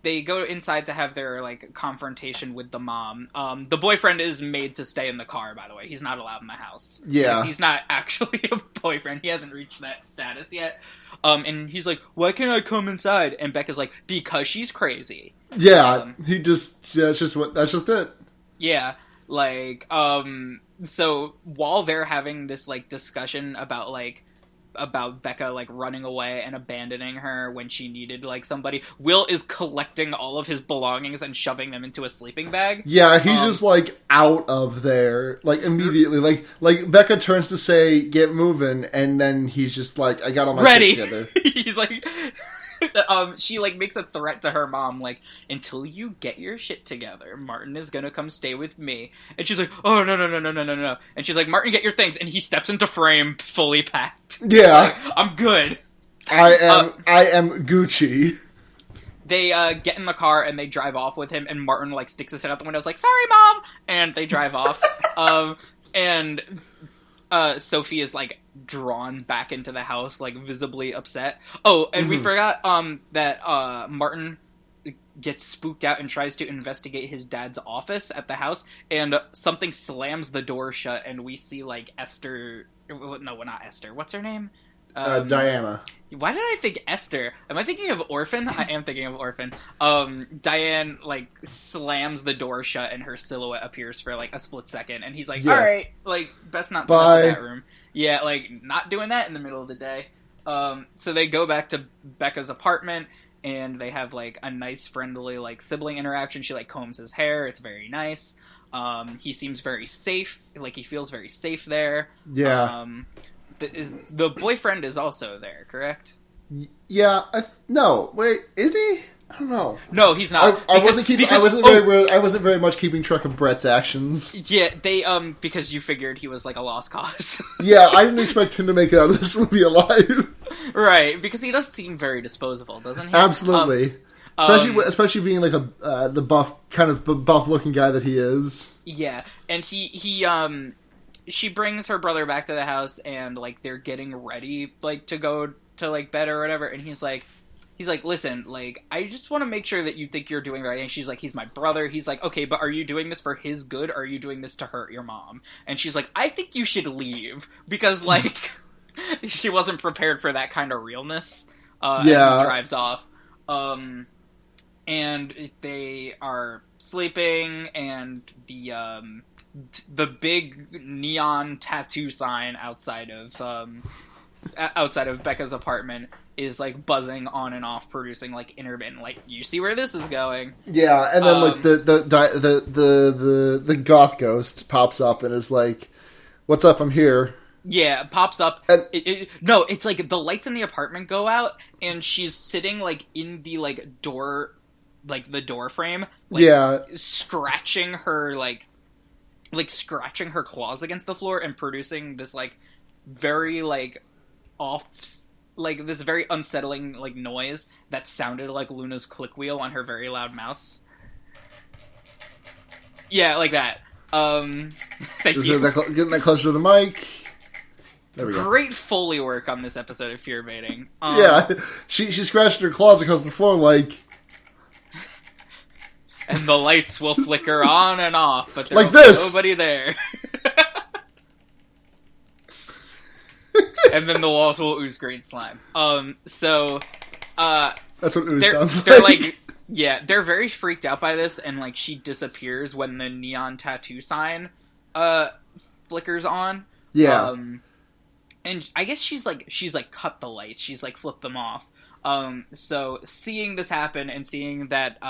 they go inside to have their, like, confrontation with the mom. The boyfriend is made to stay in the car, by the way. He's not allowed in the house. Yeah. Because he's not actually a boyfriend. He hasn't reached that status yet. And he's like, why can't I come inside? And Becca's like, because she's crazy. Yeah, that's just it. Yeah, like, so while they're having this, like, discussion about Becca, like, running away and abandoning her when she needed, like, somebody, Will is collecting all of his belongings and shoving them into a sleeping bag. Yeah, he's just, like, out of there, like, immediately. Like Becca turns to say, get moving, and then he's just like, I got all my shit together. He's like... she, like, makes a threat to her mom, like, until you get your shit together, Martin is gonna come stay with me. And she's like, oh, no. And she's like, Martin, get your things. And he steps into frame, fully packed. Yeah. Like, I'm good. I am Gucci. They, get in the car, and they drive off with him, and Martin, like, sticks his head out the window, is like, sorry, Mom! And they drive off. And Sophie is, like, drawn back into the house, like, visibly upset. Oh, and we forgot, that, Martin gets spooked out and tries to investigate his dad's office at the house, and something slams the door shut, and we see, like, Esther... No, not Esther. What's her name? Diana. Why did I think Esther? Am I thinking of Orphan? I am thinking of Orphan. Diane, like, slams the door shut and her silhouette appears for, like, a split second. And he's like, alright, like, best not to mess with that room. Yeah, like, not doing that in the middle of the day. So they go back to Becca's apartment, and they have, like, a nice, friendly, like, sibling interaction. She, like, combs his hair. It's very nice. He seems very safe. Like, he feels very safe there. Yeah. The boyfriend is also there, correct? Yeah. No. Wait. Is he? I don't know. No, he's not. I wasn't very much keeping track of Brett's actions. Yeah, they because you figured he was like a lost cause. Yeah, I didn't expect him to make it out of this movie alive. Right, because he does seem very disposable, doesn't he? Absolutely. Especially being like the buff looking guy that he is. Yeah, and she brings her brother back to the house, and like they're getting ready like to go to like bed or whatever, and he's like, listen, like, I just want to make sure that you think you're doing the right thing. She's like, he's my brother. He's like, okay, but are you doing this for his good, or are you doing this to hurt your mom? And she's like, I think you should leave, because like she wasn't prepared for that kind of realness. And he drives off. And they are sleeping, and the big neon tattoo sign outside of Becca's apartment is like buzzing on and off, producing like intermittent, like, you see where this is going. Yeah, and then like the goth ghost pops up and is like, "What's up? I'm here." Yeah, pops up. And no, it's like the lights in the apartment go out, and she's sitting like in the like door, like the door frame, like, scratching her scratching her claws against the floor and producing this like very like off, like this very unsettling like noise that sounded like Luna's click wheel on her very loud mouse. Yeah, like that. Thank you. Getting that closer to the mic. There we go. Great Foley work on this episode of Fear Baiting. Yeah, she scratched her claws across the floor like... And the lights will flicker on and off, but like there's nobody there. And then the walls will ooze green slime. That's what ooze sounds they're like... Yeah, they're very freaked out by this, and like she disappears when the neon tattoo sign flickers on. Yeah. And I guess she's like cut the lights. She's like flipped them off. So seeing this happen and seeing that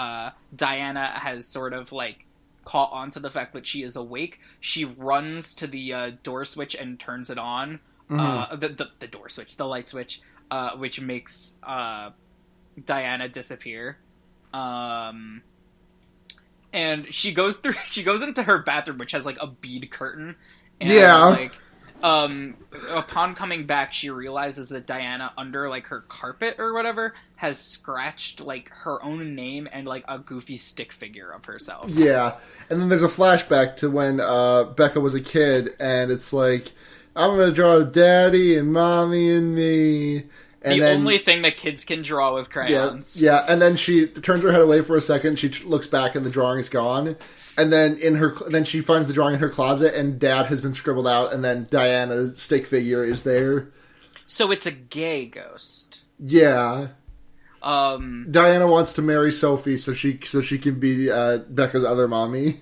Diana has sort of like caught on to the fact that she is awake, she runs to the door switch and turns it on. Mm-hmm. The door switch, the light switch, which makes Diana disappear. And she goes into her bathroom, which has like a bead curtain. And, like, upon coming back, she realizes that Diana, under like her carpet or whatever, has scratched like her own name and like a goofy stick figure of herself. Yeah, and then there's a flashback to when Becca was a kid, and it's like, I'm gonna draw Daddy and Mommy and me. And only thing that kids can draw with crayons. Yeah, and then she turns her head away for a second. She looks back, and the drawing is gone. And then then she finds the drawing in her closet, and Dad has been scribbled out. And then Diana's stick figure is there. So it's a gay ghost. Yeah. Diana wants to marry Sophie so she can be Becca's other mommy.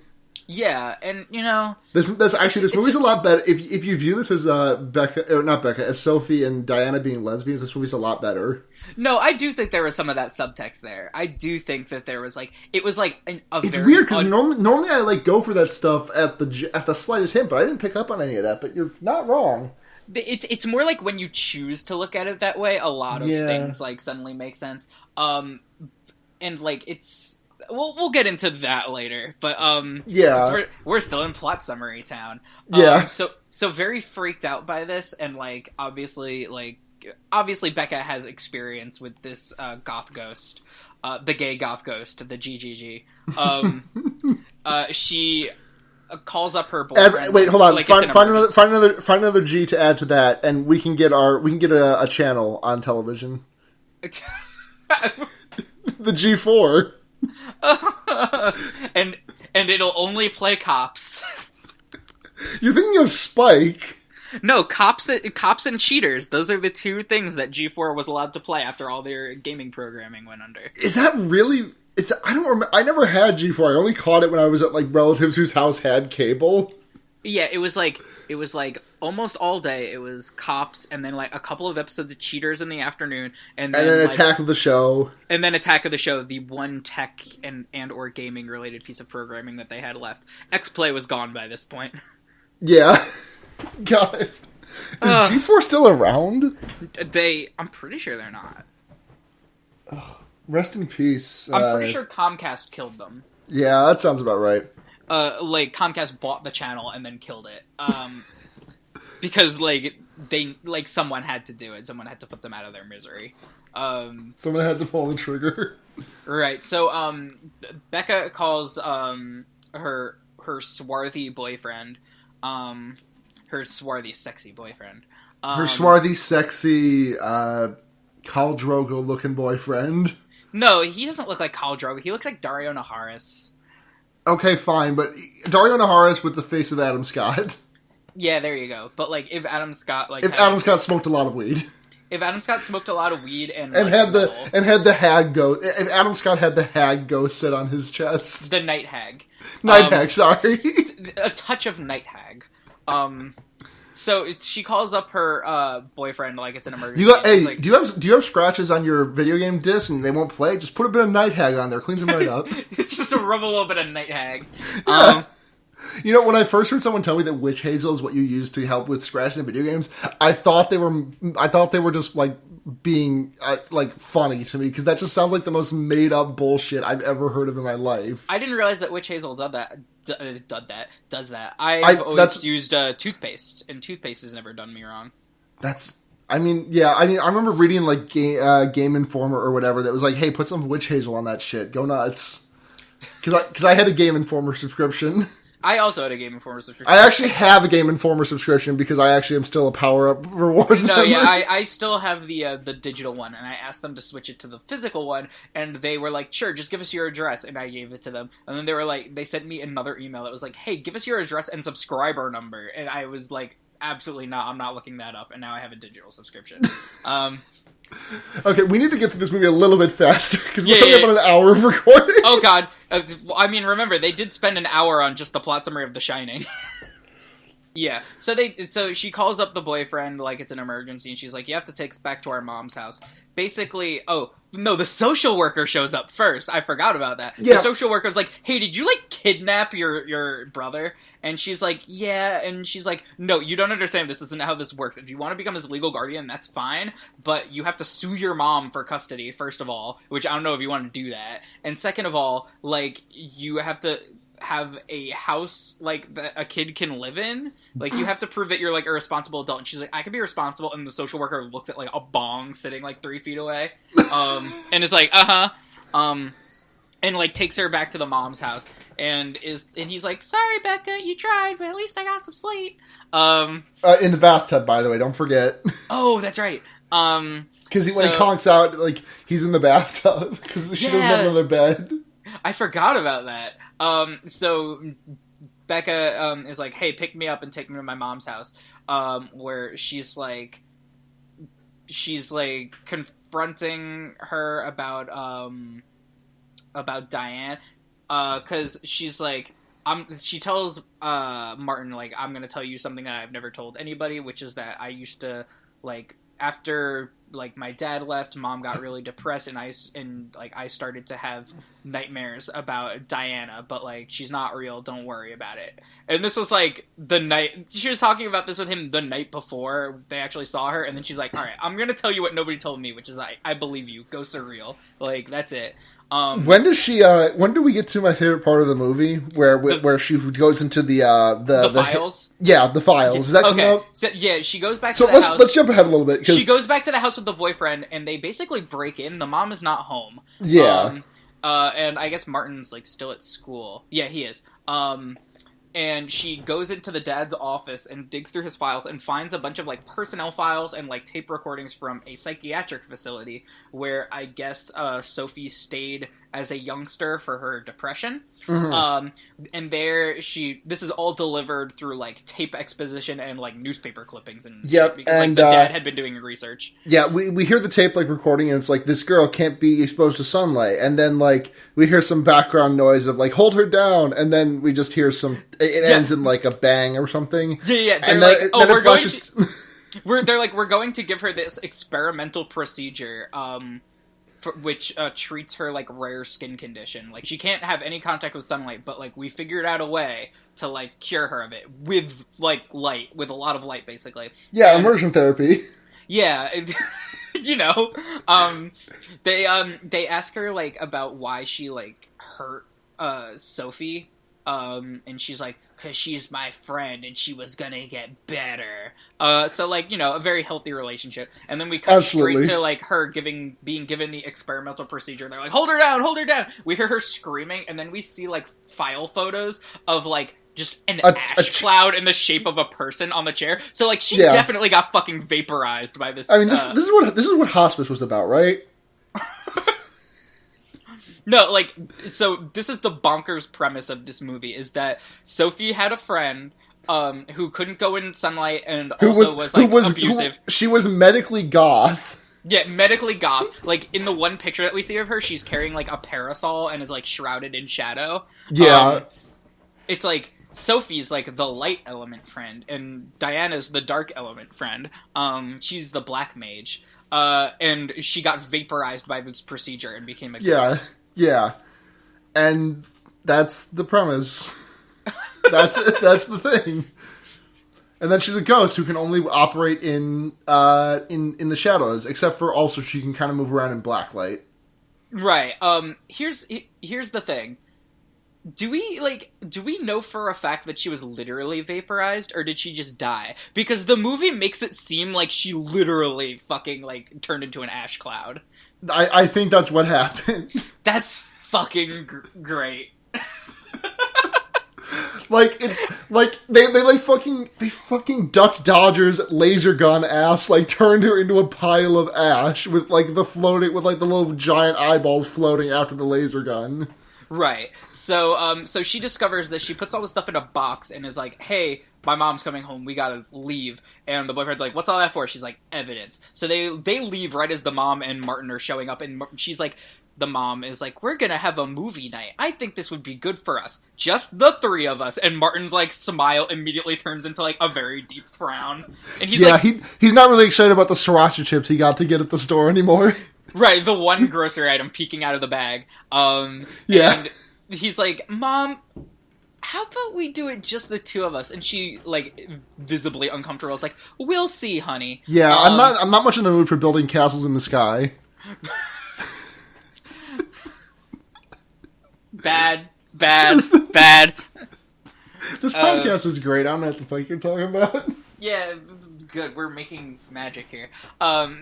Yeah, and you know, this movie's a lot better if you view this as as Sophie and Diana being lesbians. This movie's a lot better. No, I do think there was some of that subtext there. I do think that there was like it was like it's weird because normally I like go for that stuff at the slightest hint, but I didn't pick up on any of that. But you're not wrong. It's more like when you choose to look at it that way, a lot of things like suddenly make sense. And like it's. We'll get into that later, but we're still in plot summary town. So very freaked out by this, and like obviously Becca has experience with this goth ghost, the gay goth ghost, the GGG. She calls up her boyfriend. Wait, hold on. Like find another G to add to that, and we can get a channel on television. The G4. and it'll only play cops. You're thinking of Spike. No, cops and cheaters. Those are the two things that G4 was allowed to play after all their gaming programming went under. Is that really? I don't remember. I never had G4. I only caught it when I was at like relatives whose house had cable. Yeah, it was like almost all day. It was cops, and then like a couple of episodes of cheaters in the afternoon, and then like, Attack of the Show, the one tech and or gaming related piece of programming that they had left. X-Play was gone by this point. Yeah, God, is G4 still around? I'm pretty sure they're not. Ugh, rest in peace. I'm pretty sure Comcast killed them. Yeah, that sounds about right. Like Comcast bought the channel and then killed it. Because like someone had to do it. Someone had to put them out of their misery. Someone had to pull the trigger. Right. So Becca calls her swarthy boyfriend, her swarthy sexy boyfriend. Her swarthy sexy Khal Drogo looking boyfriend. No, he doesn't look like Khal Drogo. He looks like Dario Naharis. Okay, fine, but Dario Naharis with the face of Adam Scott. Yeah, there you go. But like, if Adam Scott Adam Scott smoked a lot of weed, if Adam Scott smoked a lot of weed and had the hag ghost, if Adam Scott had the hag ghost sit on his chest, the night hag, sorry, a touch of night hag. So she calls up her boyfriend like it's an emergency. Do you have scratches on your video game disc and they won't play? Just put a bit of night hag on there, cleans them right up. Just rub a little bit of night hag. Yeah. You know, when I first heard someone tell me that witch hazel is what you use to help with scratches in video games, I thought they were just like being like funny to me, because that just sounds like the most made up bullshit I've ever heard of in my life. I didn't realize that witch hazel does that. I've always used toothpaste, and toothpaste has never done me wrong. I remember reading like Game Informer or whatever that was like, hey, put some witch hazel on that shit, go nuts. Because I had a Game Informer subscription. I also had a Game Informer subscription. I actually have a Game Informer subscription because I actually am still a Power Up Rewards member. Yeah, I still have the digital one, and I asked them to switch it to the physical one, and they were like, sure, just give us your address, and I gave it to them. And then they sent me another email that was like, hey, give us your address and subscriber number. And I was like, absolutely not, I'm not looking that up, and now I have a digital subscription. Okay, we need to get through this movie a little bit faster, because we're coming up on an hour of recording. Oh, God. Remember, they did spend an hour on just the plot summary of The Shining. Yeah. So she calls up the boyfriend like it's an emergency, and she's like, you have to take us back to our mom's house. Basically, the social worker shows up first. I forgot about that. Yeah. The social worker's like, hey, did you, like, kidnap your brother? And she's like, yeah. And she's like, no, you don't understand. This isn't how this works. If you want to become his legal guardian, that's fine. But you have to sue your mom for custody, first of all. Which I don't know if you want to do that. And second of all, like, you have to have a house, like, that a kid can live in. Like, you have to prove that you're, like, a responsible adult. And she's like, I can be responsible. And the social worker looks at, like, a bong sitting, like, 3 feet away. And is like, and, like, takes her back to the mom's house. And he's like, sorry, Becca, you tried, but at least I got some sleep. In the bathtub, by the way, don't forget. Oh, that's right. Because when he conks out, like, he's in the bathtub. Because she doesn't have another bed. I forgot about that. So Becca is like, hey, pick me up and take me to my mom's house. Where she's like confronting her about Diane. Because she's like, she tells Martin, like, I'm gonna tell you something that I've never told anybody, which is that I used to, like, after, like, my dad left, Mom got really depressed, and I started to have nightmares about Diana, but, like, she's not real, don't worry about it. And this was, like, the night, she was talking about this with him the night before they actually saw her, and then she's like, alright, I'm gonna tell you what nobody told me, which is, I believe you, ghosts are real. Like, that's it. When do we get to my favorite part of the movie, where she goes into the files? The files. Is that coming up? So, yeah, she goes back to the house. Let's jump ahead a little bit. She goes back to the house with the boyfriend, and they basically break in. The mom is not home. Yeah. And I guess Martin's, like, still at school. Yeah, he is. and she goes into the dad's office and digs through his files and finds a bunch of, like, personnel files and, like, tape recordings from a psychiatric facility where I guess Sophie stayed as a youngster for her depression. And this is all delivered through, like, tape exposition and, like, newspaper clippings and yep, because, and like, the dad had been doing research. Yeah, we hear the tape, like, recording, and it's like, this girl can't be exposed to sunlight, and then, like, we hear some background noise of, like, hold her down, and then we just hear some, it ends in, like, a bang or something. Yeah, they're and like, then it flashes... we're going to give her this experimental procedure, which treats her, like, rare skin condition. Like, she can't have any contact with sunlight, but, like, we figured out a way to, like, cure her of it with, like, light, with a lot of light, basically. Yeah, immersion therapy. Yeah, you know. They ask her, like, about why she, like, hurt Sophie, and she's like, 'cause she's my friend and she was gonna get better. So, like, you know, a very healthy relationship. And then we cut straight to, like, her being given the experimental procedure. And they're like, hold her down, hold her down. We hear her screaming, and then we see, like, file photos of, like, just an ash cloud in the shape of a person on the chair. So, like, she definitely got fucking vaporized by this. I mean, this is what hospice was about, right? No, like, so this is the bonkers premise of this movie, is that Sophie had a friend who couldn't go in sunlight and also was abusive. She was medically goth. Yeah, medically goth. Like, in the one picture that we see of her, she's carrying, like, a parasol and is, like, shrouded in shadow. Yeah. It's, like, Sophie's, like, the light element friend, and Diana's the dark element friend. She's the black mage. And she got vaporized by this procedure and became a ghost. Yeah, and that's the premise. That's the thing. And then she's a ghost who can only operate in the shadows, except for also she can kind of move around in black light. Right. Here's the thing. Do we know for a fact that she was literally vaporized, or did she just die? Because the movie makes it seem like she literally fucking, like, turned into an ash cloud. I think that's what happened. That's fucking great. Like, it's, like, they fucking Duck Dodgers laser gun ass, like, turned her into a pile of ash with, like, the little giant eyeballs floating after the laser gun. Right. So she discovers this, she puts all this stuff in a box and is like, hey, my mom's coming home, we gotta leave. And the boyfriend's like, what's all that for? She's like, evidence. So they leave right as the mom and Martin are showing up, and she's like, the mom is like, we're gonna have a movie night. I think this would be good for us. Just the three of us. And Martin's, like, smile immediately turns into, like, a very deep frown. And he's like... he's not really excited about the sriracha chips he got to get at the store anymore. Right, the one grocery item peeking out of the bag. And he's like, Mom, how about we do it just the two of us? And she, like, visibly uncomfortable, is like, we'll see, honey. Yeah, I'm not much in the mood for building castles in the sky. Bad. This podcast is great. I don't know what the fuck you're talking about. Yeah, this is good. We're making magic here.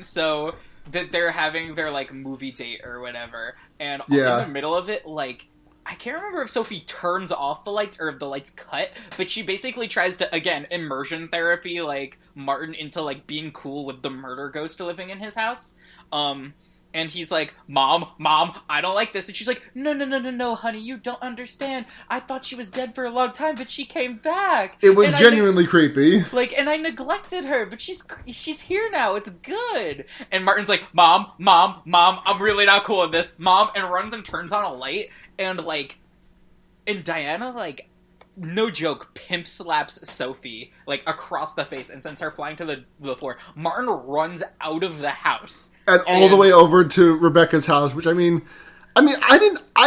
So that they're having their, like, movie date or whatever, and in the middle of it, like, I can't remember if Sophie turns off the lights or if the lights cut, but she basically tries to, again, immersion therapy, like, Martin into, like, being cool with the murder ghost living in his house. And he's like, Mom, I don't like this. And she's like, no, honey, you don't understand. I thought she was dead for a long time, but she came back. It was genuinely creepy. Like, and I neglected her, but she's here now. It's good. And Martin's like, Mom, I'm really not cool with this. Mom, and runs and turns on a light. And, like, and Diana, like, no joke, pimp slaps Sophie, like, across the face and sends her flying to the floor. Martin runs out of the house. And all the way over to Rebecca's house, which, I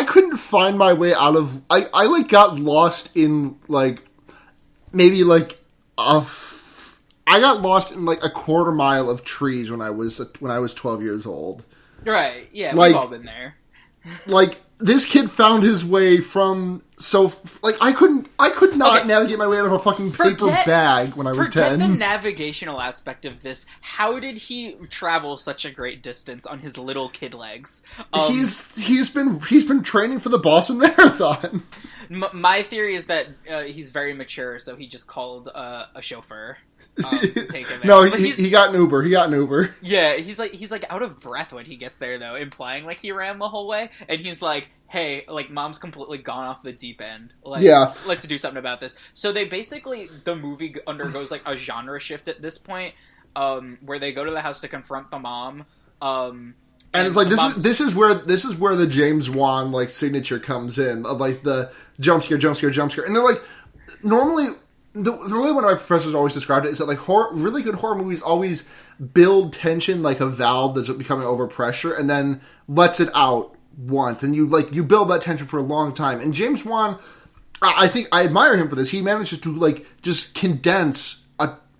couldn't find my way out of, I like, got lost in, like, maybe, like, I got lost in, like, a quarter mile of trees when I was 12 years old. Right, yeah, like, we've all been there. Like, this kid found his way from, so, like, I could not navigate my way out of a fucking paper bag when I was 10. Forget the navigational aspect of this. How did he travel such a great distance on his little kid legs? He's been training for the Boston Marathon. My theory is that he's very mature, so he just called a chauffeur to take him there. No, he got an Uber. Yeah, he's like out of breath when he gets there, though, implying like he ran the whole way, and he's like, "Hey, like mom's completely gone off the deep end. Like, let's do something about this." So the movie undergoes like a genre shift at this point, where they go to the house to confront the mom. And it's like this is where the James Wan like signature comes in of like the jump scare, and they're like normally the way one of my professors always described it is that like really good horror movies always build tension like a valve that's becoming overpressure and then lets it out once, and you build that tension for a long time. And James Wan, I think I admire him for this. He manages to like just condense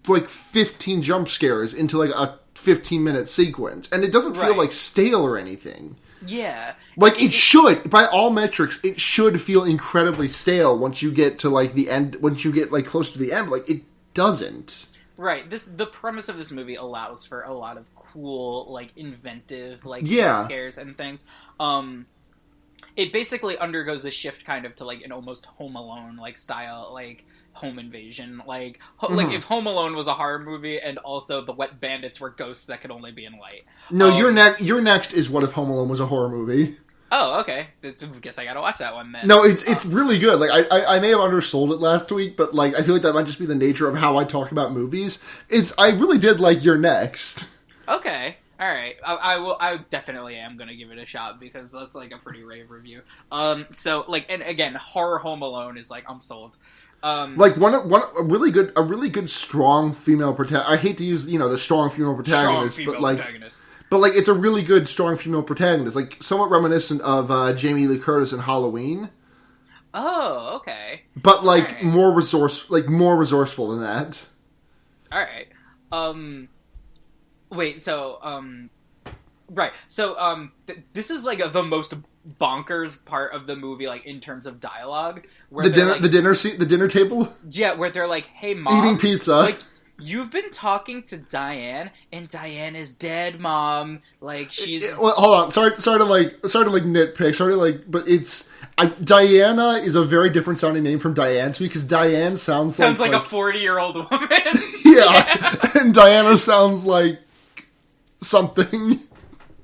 15 jump scares into like a 15-minute sequence, and it doesn't feel like stale or anything. Yeah. Like, it should, by all metrics, it should feel incredibly stale once you get to, like, the end, once you get, like, close to the end. Like, it doesn't. Right. The premise of this movie allows for a lot of cool, like, inventive, like, jump scares and things. It basically undergoes a shift kind of to, like, an almost Home Alone, like, style, like, home invasion. Like if Home Alone was a horror movie and also the Wet Bandits were ghosts that could only be in light. No, your next is What If Home Alone Was a Horror Movie? Oh, okay. I guess I gotta watch that one then. No, it's really good. Like, I may have undersold it last week, but, like, I feel like that might just be the nature of how I talk about movies. I really did like Your Next. Okay. Alright. I definitely am gonna give it a shot because that's, like, a pretty rave review. So, like, and again, horror Home Alone is, like, I'm sold. Like a really good strong female protagonist. I hate to use the strong female protagonist, but it's a really good strong female protagonist, like somewhat reminiscent of Jamie Lee Curtis in Halloween. Oh, okay. But more resourceful than that. All right. Wait. So right. So this is like the most bonkers part of the movie, like in terms of dialogue, where the dinner table. Yeah, where they're like, "Hey, mom, eating pizza. Like, you've been talking to Diane, and Diane is dead, mom. Like, she's." Well, hold on. Sorry to nitpick. But it's Diana is a very different sounding name from Diane to me because Diane sounds like a 40-year-old woman. Yeah, and Diana sounds like something.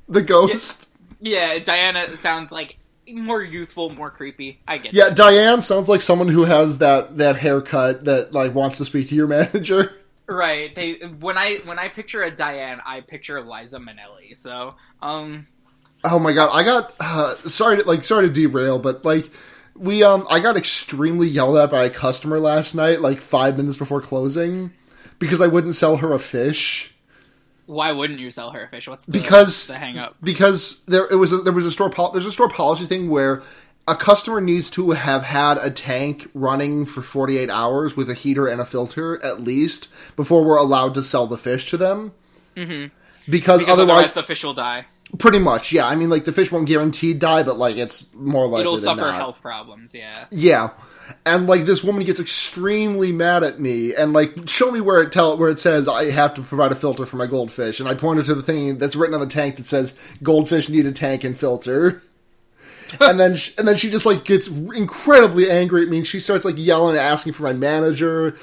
The ghost. Yeah, Diana sounds like more youthful, more creepy. I get it. Yeah, Diane sounds like someone who has that haircut that like wants to speak to your manager. Right. When I picture a Diane, I picture Liza Minnelli. So, Oh my god, I got sorry to derail, but like I got extremely yelled at by a customer last night, like 5 minutes before closing, because I wouldn't sell her a fish. Why wouldn't you sell her a fish? What's the hang up? Because there's a store policy thing where a customer needs to have had a tank running for 48 hours with a heater and a filter at least before we're allowed to sell the fish to them. Mm-hmm. Because otherwise the fish will die. Pretty much, yeah. I mean, like, the fish won't guaranteed die, but like it's more likely it'll suffer not. Health problems. Yeah. Yeah. And, like, this woman gets extremely mad at me and, like, show me where it says I have to provide a filter for my goldfish. And I point her to the thing that's written on the tank that says goldfish need a tank and filter. and then she just, like, gets incredibly angry at me. And she starts, like, yelling and asking for my manager.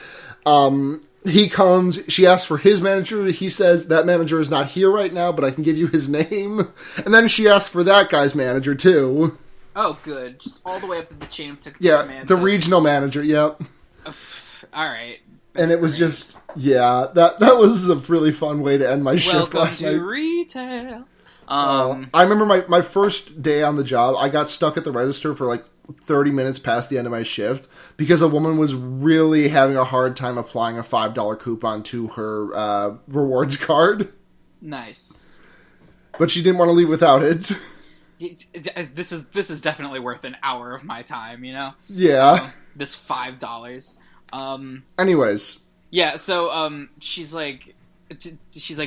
He comes, she asks for his manager. He says that manager is not here right now, but I can give you his name. And then she asks for that guy's manager, too. Oh, good. Just all the way up to the chain of command. The regional manager, yep. Alright. And it was just, that was a really fun way to end my shift last night. Welcome to retail. I remember my first day on the job, I got stuck at the register for like 30 minutes past the end of my shift because a woman was really having a hard time applying a $5 coupon to her rewards card. Nice. But she didn't want to leave without it. This is definitely worth an hour of my time, you know? Yeah. This $5. Anyways. Yeah, so, she's like,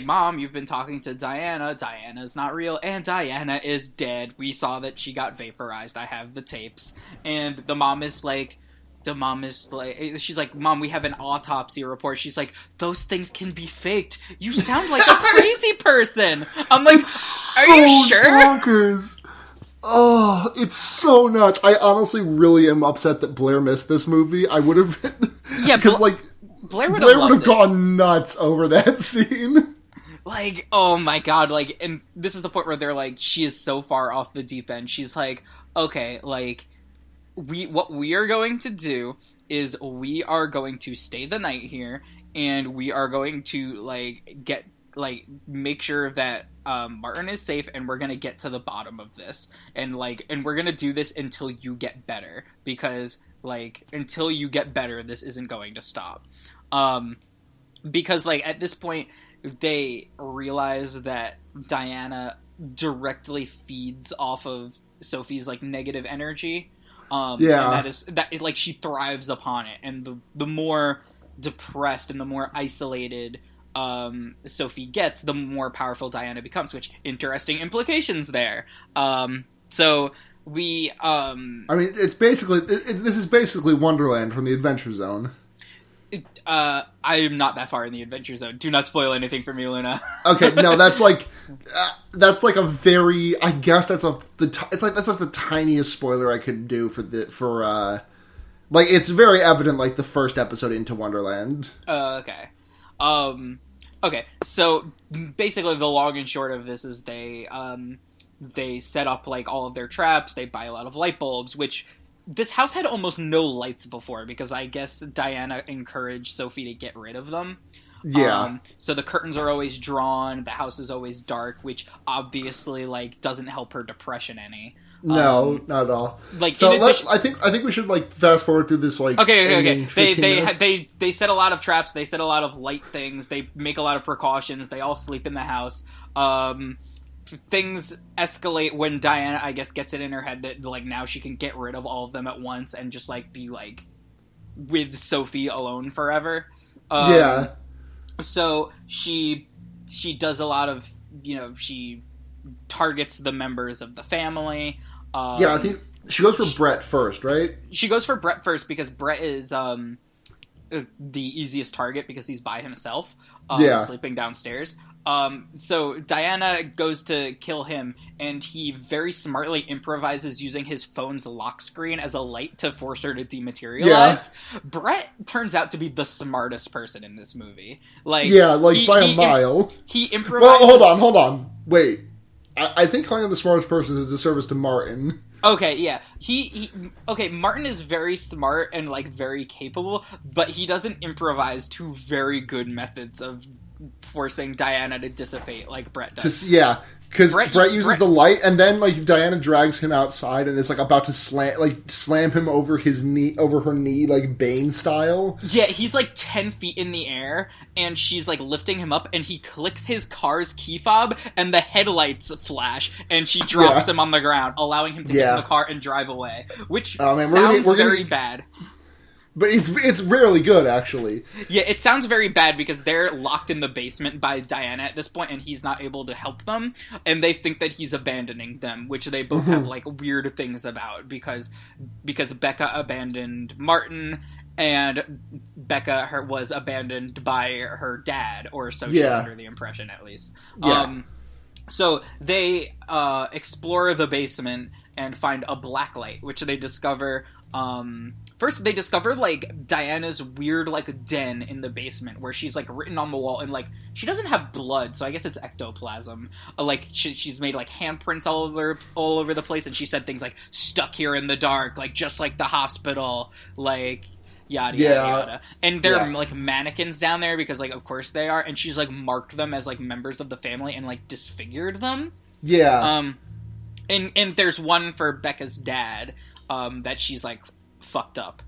Mom, you've been talking to Diana. Diana's not real, and Diana is dead. We saw that she got vaporized. I have the tapes. And the mom is like, she's like, Mom, we have an autopsy report. She's like, those things can be faked. You sound like a crazy person. I'm like, are you sure? Bonkers. Oh, it's so nuts. I honestly really am upset that Blair missed this movie. I would have... Yeah, because, Blair would have gone nuts over that scene. Like, oh my god, like, and this is the point where they're like, she is so far off the deep end. She's like, okay, like, what we are going to do is we are going to stay the night here, and we are going to, like, make sure that Martin is safe, and we're gonna get to the bottom of this, and we're gonna do this until you get better, because, like, until you get better, this isn't going to stop. Because, like, at this point, they realize that Diana directly feeds off of Sophie's, like, negative energy. And that is, like, she thrives upon it, and the more depressed and the more isolated Sophie gets, the more powerful Diana becomes, which, interesting implications there. So we... I mean, it's basically... this is basically Wonderland from the Adventure Zone. I am not that far in the Adventure Zone. Do not spoil anything for me, Luna. Okay, no, that's like a very... I guess that's that's just the tiniest spoiler I could do like, it's very evident, like, the first episode into Wonderland. Okay. Okay, so basically the long and short of this is they set up, like, all of their traps, they buy a lot of light bulbs, which this house had almost no lights before, because I guess Diana encouraged Sophie to get rid of them. Yeah. So the curtains are always drawn, the house is always dark, which obviously, like, doesn't help her depression any. No, not at all. Like, so I think we should, like, fast forward through this, like, okay. They set a lot of traps. They set a lot of light things. They make a lot of precautions. They all sleep in the house. Things escalate when Diana, I guess, gets it in her head that, like, now she can get rid of all of them at once and just, like, be, like, with Sophie alone forever. Yeah. So she does a lot of, she targets the members of the family. I think she goes for Brett first, right? She goes for Brett first because Brett is the easiest target because he's by himself, sleeping downstairs. So Diana goes to kill him, and he very smartly improvises using his phone's lock screen as a light to force her to dematerialize. Yeah. Brett turns out to be the smartest person in this movie. Like, by a mile. He improvises... Well, hold on. Wait. I think calling him the smartest person is a disservice to Martin. Okay, yeah. Martin is very smart and, like, very capable, but he doesn't improvise two very good methods of forcing Diana to dissipate like Brett does. Because Brett uses the light, and then, like, Diana drags him outside and is, like, about to slam him over her knee, like, Bane style. Yeah, he's, like, 10 feet in the air, and she's, like, lifting him up, and he clicks his car's key fob, and the headlights flash, and she drops him on the ground, allowing him to get in the car and drive away. Which sounds very bad. But it's rarely good, actually. Yeah, it sounds very bad because they're locked in the basement by Diana at this point, and he's not able to help them, and they think that he's abandoning them, which they both have, like, weird things about, because Becca abandoned Martin, and Becca was abandoned by her dad, or so she's under the impression, at least. Yeah. So they explore the basement and find a blacklight, which they discover... First, they discover, like, Diana's weird, like, den in the basement, where she's, like, written on the wall, and, like, she doesn't have blood, so I guess it's ectoplasm. Like, she's made, like, handprints all over the place, and she said things like, stuck here in the dark, like, just like the hospital, like, yada, yada, yada. And there are, like, mannequins down there, because, like, of course they are, and she's, like, marked them as, like, members of the family, and, like, disfigured them. Yeah. And there's one for Becca's dad, that she's, like, fucked up,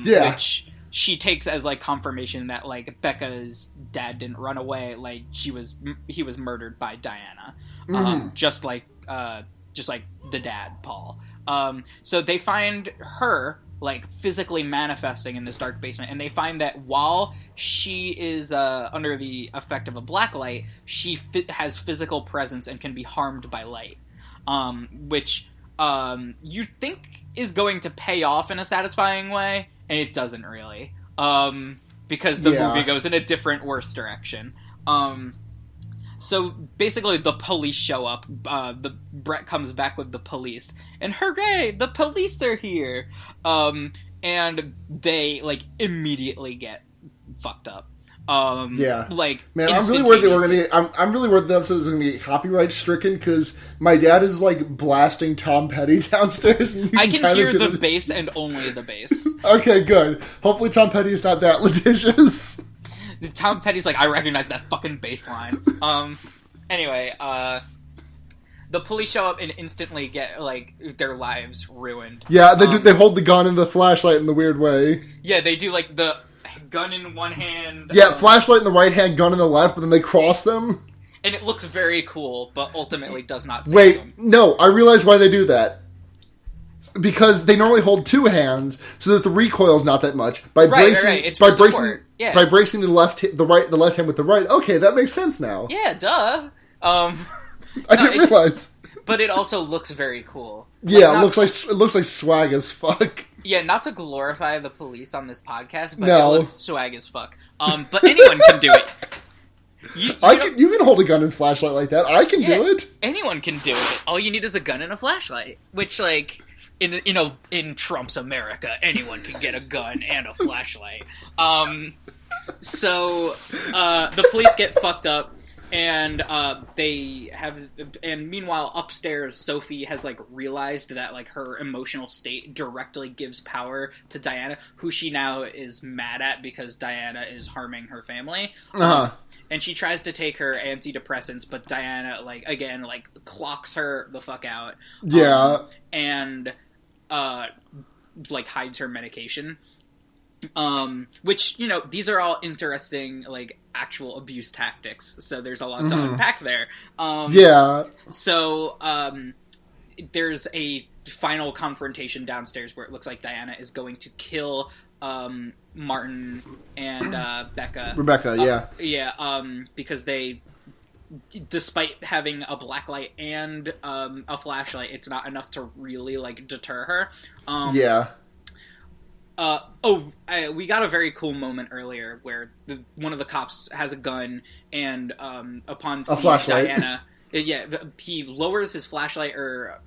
which she takes as, like, confirmation that, like, Becca's dad didn't run away, like, he was murdered by Diana, just like the dad, Paul. So they find her, like, physically manifesting in this dark basement, and they find that while she is under the effect of a blacklight, she has physical presence and can be harmed by light, which you think is going to pay off in a satisfying way, and it doesn't really, because the movie goes in a different, worse direction. So basically, the police show up. Brett comes back with the police, and hooray, the police are here. And they like immediately get fucked up. Like, man, I'm really worried that we're gonna. I'm really worried the episode is gonna get copyright stricken because my dad is like blasting Tom Petty downstairs. I can hear the bass and only the bass. Okay, good. Hopefully, Tom Petty is not that litigious. Tom Petty's like, I recognize that fucking bass line. Anyway, the police show up and instantly get like their lives ruined. Yeah, they do. They hold the gun and the flashlight in the weird way. Yeah, they do like the gun in one hand. Yeah, flashlight in the right hand, gun in the left, but then they cross them. And it looks very cool, but ultimately does not save Wait, them. no, I realize why they do that. Because they normally hold two hands, so that the recoil is not that much. By bracing, It's by for bracing, support. Yeah. by bracing the left hand with the right. Okay, that makes sense now. Yeah, duh. I didn't realize. But it also looks very cool. Yeah, it looks like swag as fuck. Yeah, not to glorify the police on this podcast, but no. It looks swag as fuck. But anyone can do it. You can hold a gun and flashlight like that. I can do it. Anyone can do it. All you need is a gun and a flashlight. Which, like, in Trump's America, anyone can get a gun and a flashlight. So the police get fucked up. And meanwhile upstairs, Sophie has like realized that like her emotional state directly gives power to Diana, who she now is mad at because Diana is harming her family. And she tries to take her antidepressants, but Diana like again like clocks her the fuck out. Yeah. And like hides her medication. Which, these are all interesting, like, actual abuse tactics, so there's a lot to unpack there. So, there's a final confrontation downstairs where it looks like Diana is going to kill, Martin and, Becca. Rebecca, Because they, despite having a blacklight and, a flashlight, it's not enough to really, like, deter her. We got a very cool moment earlier where one of the cops has a gun and upon seeing Diana, he lowers his flashlight or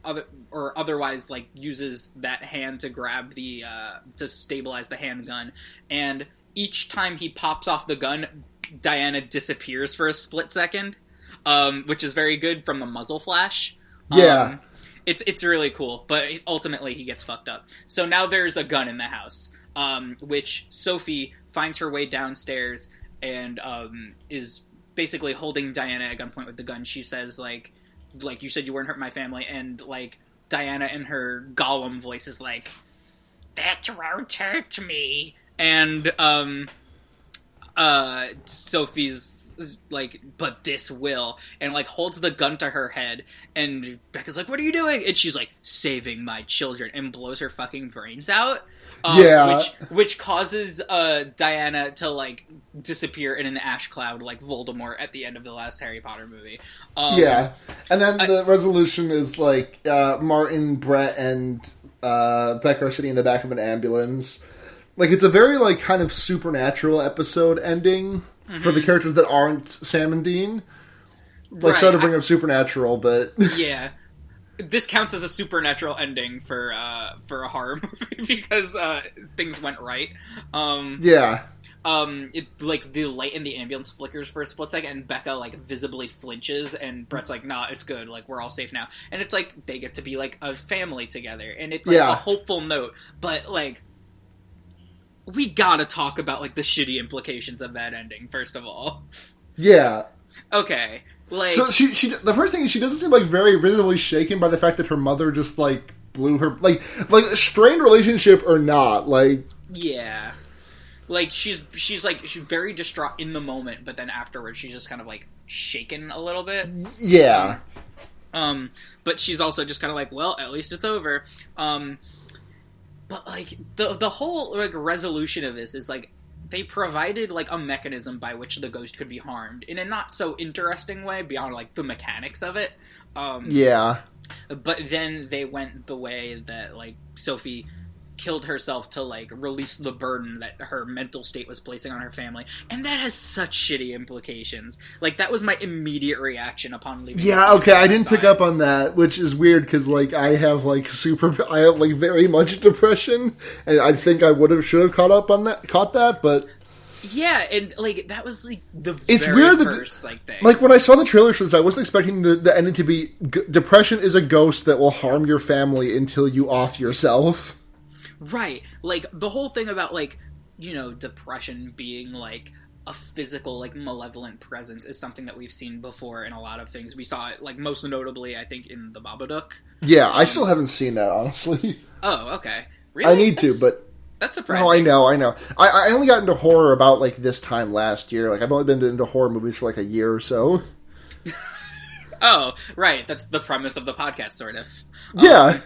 otherwise like uses that hand to grab to stabilize the handgun, and each time he pops off the gun, Diana disappears for a split second, which is very good from the muzzle flash. It's really cool, but ultimately he gets fucked up. So now there's a gun in the house, which Sophie finds her way downstairs and is basically holding Diana at gunpoint with the gun. She says, like you said you wouldn't hurt my family, and, like, Diana in her Gollum voice is like, that won't hurt me. And, Sophie's like, but this will, and like holds the gun to her head, and Becca's like, what are you doing? And she's like, saving my children, and blows her fucking brains out. Which causes Diana to like disappear in an ash cloud like Voldemort at the end of the last Harry Potter movie. And then the resolution is like Martin, Brett, and Becca are sitting in the back of an ambulance. Like, it's a very, like, kind of supernatural episode ending for the characters that aren't Sam and Dean. Like, sorry to bring up supernatural, but... Yeah. This counts as a supernatural ending for a horror movie because things went right. Like, the light in the ambulance flickers for a split second, and Becca, like, visibly flinches, and Brett's like, nah, it's good, like, we're all safe now. And it's like, they get to be, like, a family together, and it's, like, a hopeful note, but, like... We gotta talk about, like, the shitty implications of that ending, first of all. Yeah. Okay, like... So, she the first thing is she doesn't seem, like, very visibly shaken by the fact that her mother just, like, blew her... Like, strained relationship or not, like... Yeah. Like, she's very distraught in the moment, but then afterwards she's just kind of, like, shaken a little bit. Yeah. But she's also just kind of like, well, at least it's over. But, like, the whole, like, resolution of this is, like, they provided, like, a mechanism by which the ghost could be harmed in a not-so-interesting way beyond, like, the mechanics of it. Yeah. But then they went the way that, like, Sophie killed herself to, like, release the burden that her mental state was placing on her family. And that has such shitty implications. Like, that was my immediate reaction upon leaving. Yeah, okay, I didn't pick up on that, which is weird, because, like, I have very much depression, and I think I should have caught that, but... Yeah, and, like, that was, like, the it's weird first, like, thing. Like, when I saw the trailer for this, I wasn't expecting the ending to be, depression is a ghost that will harm your family until you off yourself. Right. Like, the whole thing about, like, you know, depression being, like, a physical, like, malevolent presence is something that we've seen before in a lot of things. We saw it, like, most notably, I think, in The Babadook. Yeah, I still haven't seen that, honestly. Oh, okay. Really? I need to, but... That's surprising. No, I know. I only got into horror about, like, this time last year. Like, I've only been into horror movies for, like, a year or so. Oh, right. That's the premise of the podcast, sort of. Yeah.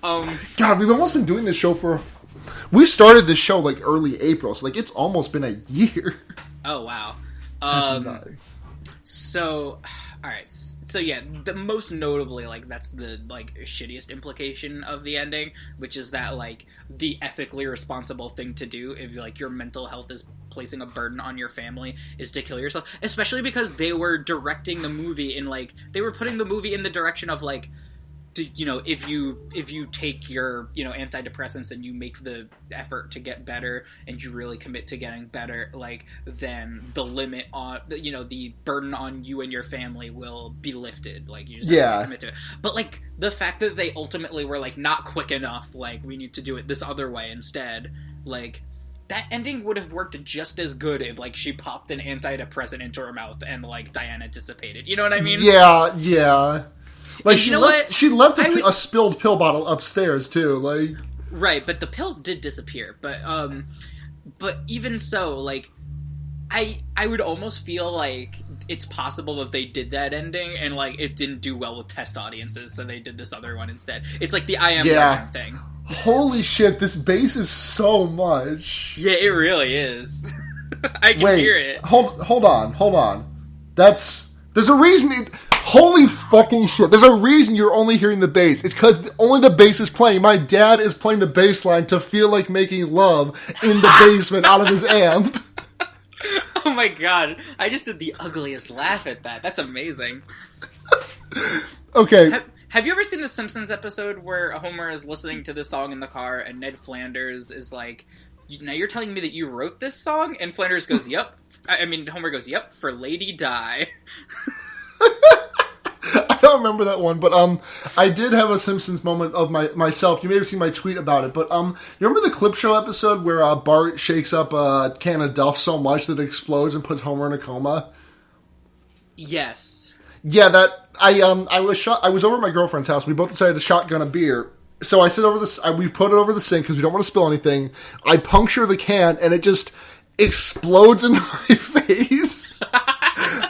God, we've almost been doing this show for... We started this show, like, early April, so, like, it's almost been a year. Oh, wow. That's nuts. So... Alright, so yeah, most notably, like, that's the, like, shittiest implication of the ending, which is that, like, the ethically responsible thing to do if, like, your mental health is placing a burden on your family is to kill yourself, especially because they were directing the movie in, like, they were putting the movie in the direction of, like, you know, if you take your, you know, antidepressants and you make the effort to get better and you really commit to getting better, like, then the limit on, you know, the burden on you and your family will be lifted. Like, you just have to commit to it. But, like, the fact that they ultimately were, like, not quick enough, like, we need to do it this other way instead, like, that ending would have worked just as good if, like, she popped an antidepressant into her mouth and, like, Diana dissipated. You know what I mean? Yeah. Like, you know what? She left a spilled pill bottle upstairs, too, like... Right, but the pills did disappear, but even so, like, I would almost feel like it's possible that they did that ending, and, like, it didn't do well with test audiences, so they did this other one instead. It's like the I Am Legend thing. Holy shit, this bass is so much. Yeah, it really is. I can hear it. Hold on. There's a reason holy fucking shit. There's a reason you're only hearing the bass. It's because only the bass is playing. My dad is playing the bass line to feel like making love in the basement out of his amp. Oh my god. I just did the ugliest laugh at that. That's amazing. Okay. Have you ever seen the Simpsons episode where Homer is listening to the song in the car and Ned Flanders is like, now you're telling me that you wrote this song? And Flanders goes, yep. Homer goes, yep, for Lady Di. I don't remember that one, but I did have a Simpsons moment of myself. You may have seen my tweet about it, but you remember the Clip Show episode where Bart shakes up a can of Duff so much that it explodes and puts Homer in a coma? Yes. Yeah, that I was over at my girlfriend's house. We both decided to shotgun a beer. So I sit over this. We put it over the sink because we don't want to spill anything. I puncture the can and it just explodes in my face.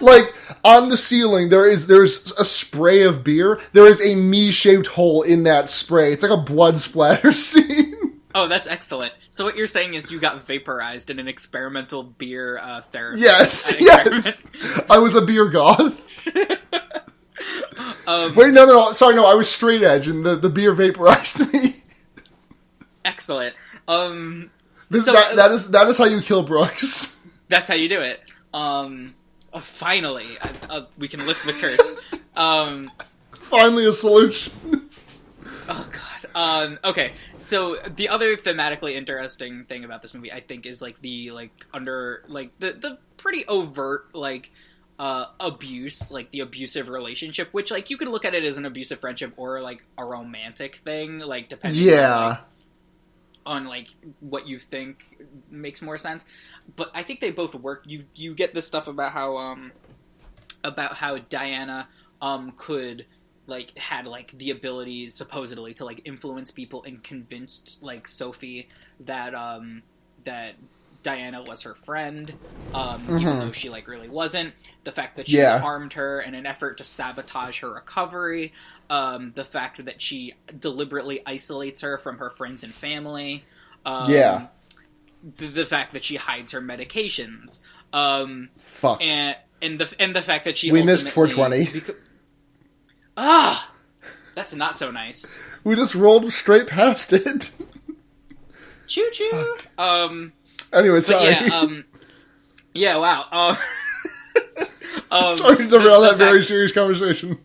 Like, on the ceiling, there's a spray of beer. There is a me-shaped hole in that spray. It's like a blood splatter scene. Oh, that's excellent. So what you're saying is you got vaporized in an experimental beer therapy. Yes. I was a beer goth. Wait, no. Sorry, no, I was straight edge, and the beer vaporized me. Excellent. That is how you kill Brooks. That's how you do it. Finally, we can lift the curse. Finally, a solution. Oh god. Okay. So the other thematically interesting thing about this movie, I think, is like the the pretty overt abuse, like the abusive relationship, which like you can look at it as an abusive friendship or like a romantic thing, like depending on what you think makes more sense. But I think they both work. You get this stuff about how Diana could had the ability supposedly to influence people and convinced Sophie that that Diana was her friend, even though she really wasn't. The fact that she harmed her in an effort to sabotage her recovery. The fact that she deliberately isolates her from her friends and family. The fact that she hides her medications. Fuck. And the fact that she we missed 420. That's not so nice. We just rolled straight past it. Choo choo. Anyway, sorry. Yeah, wow. Sorry to derail that very serious conversation.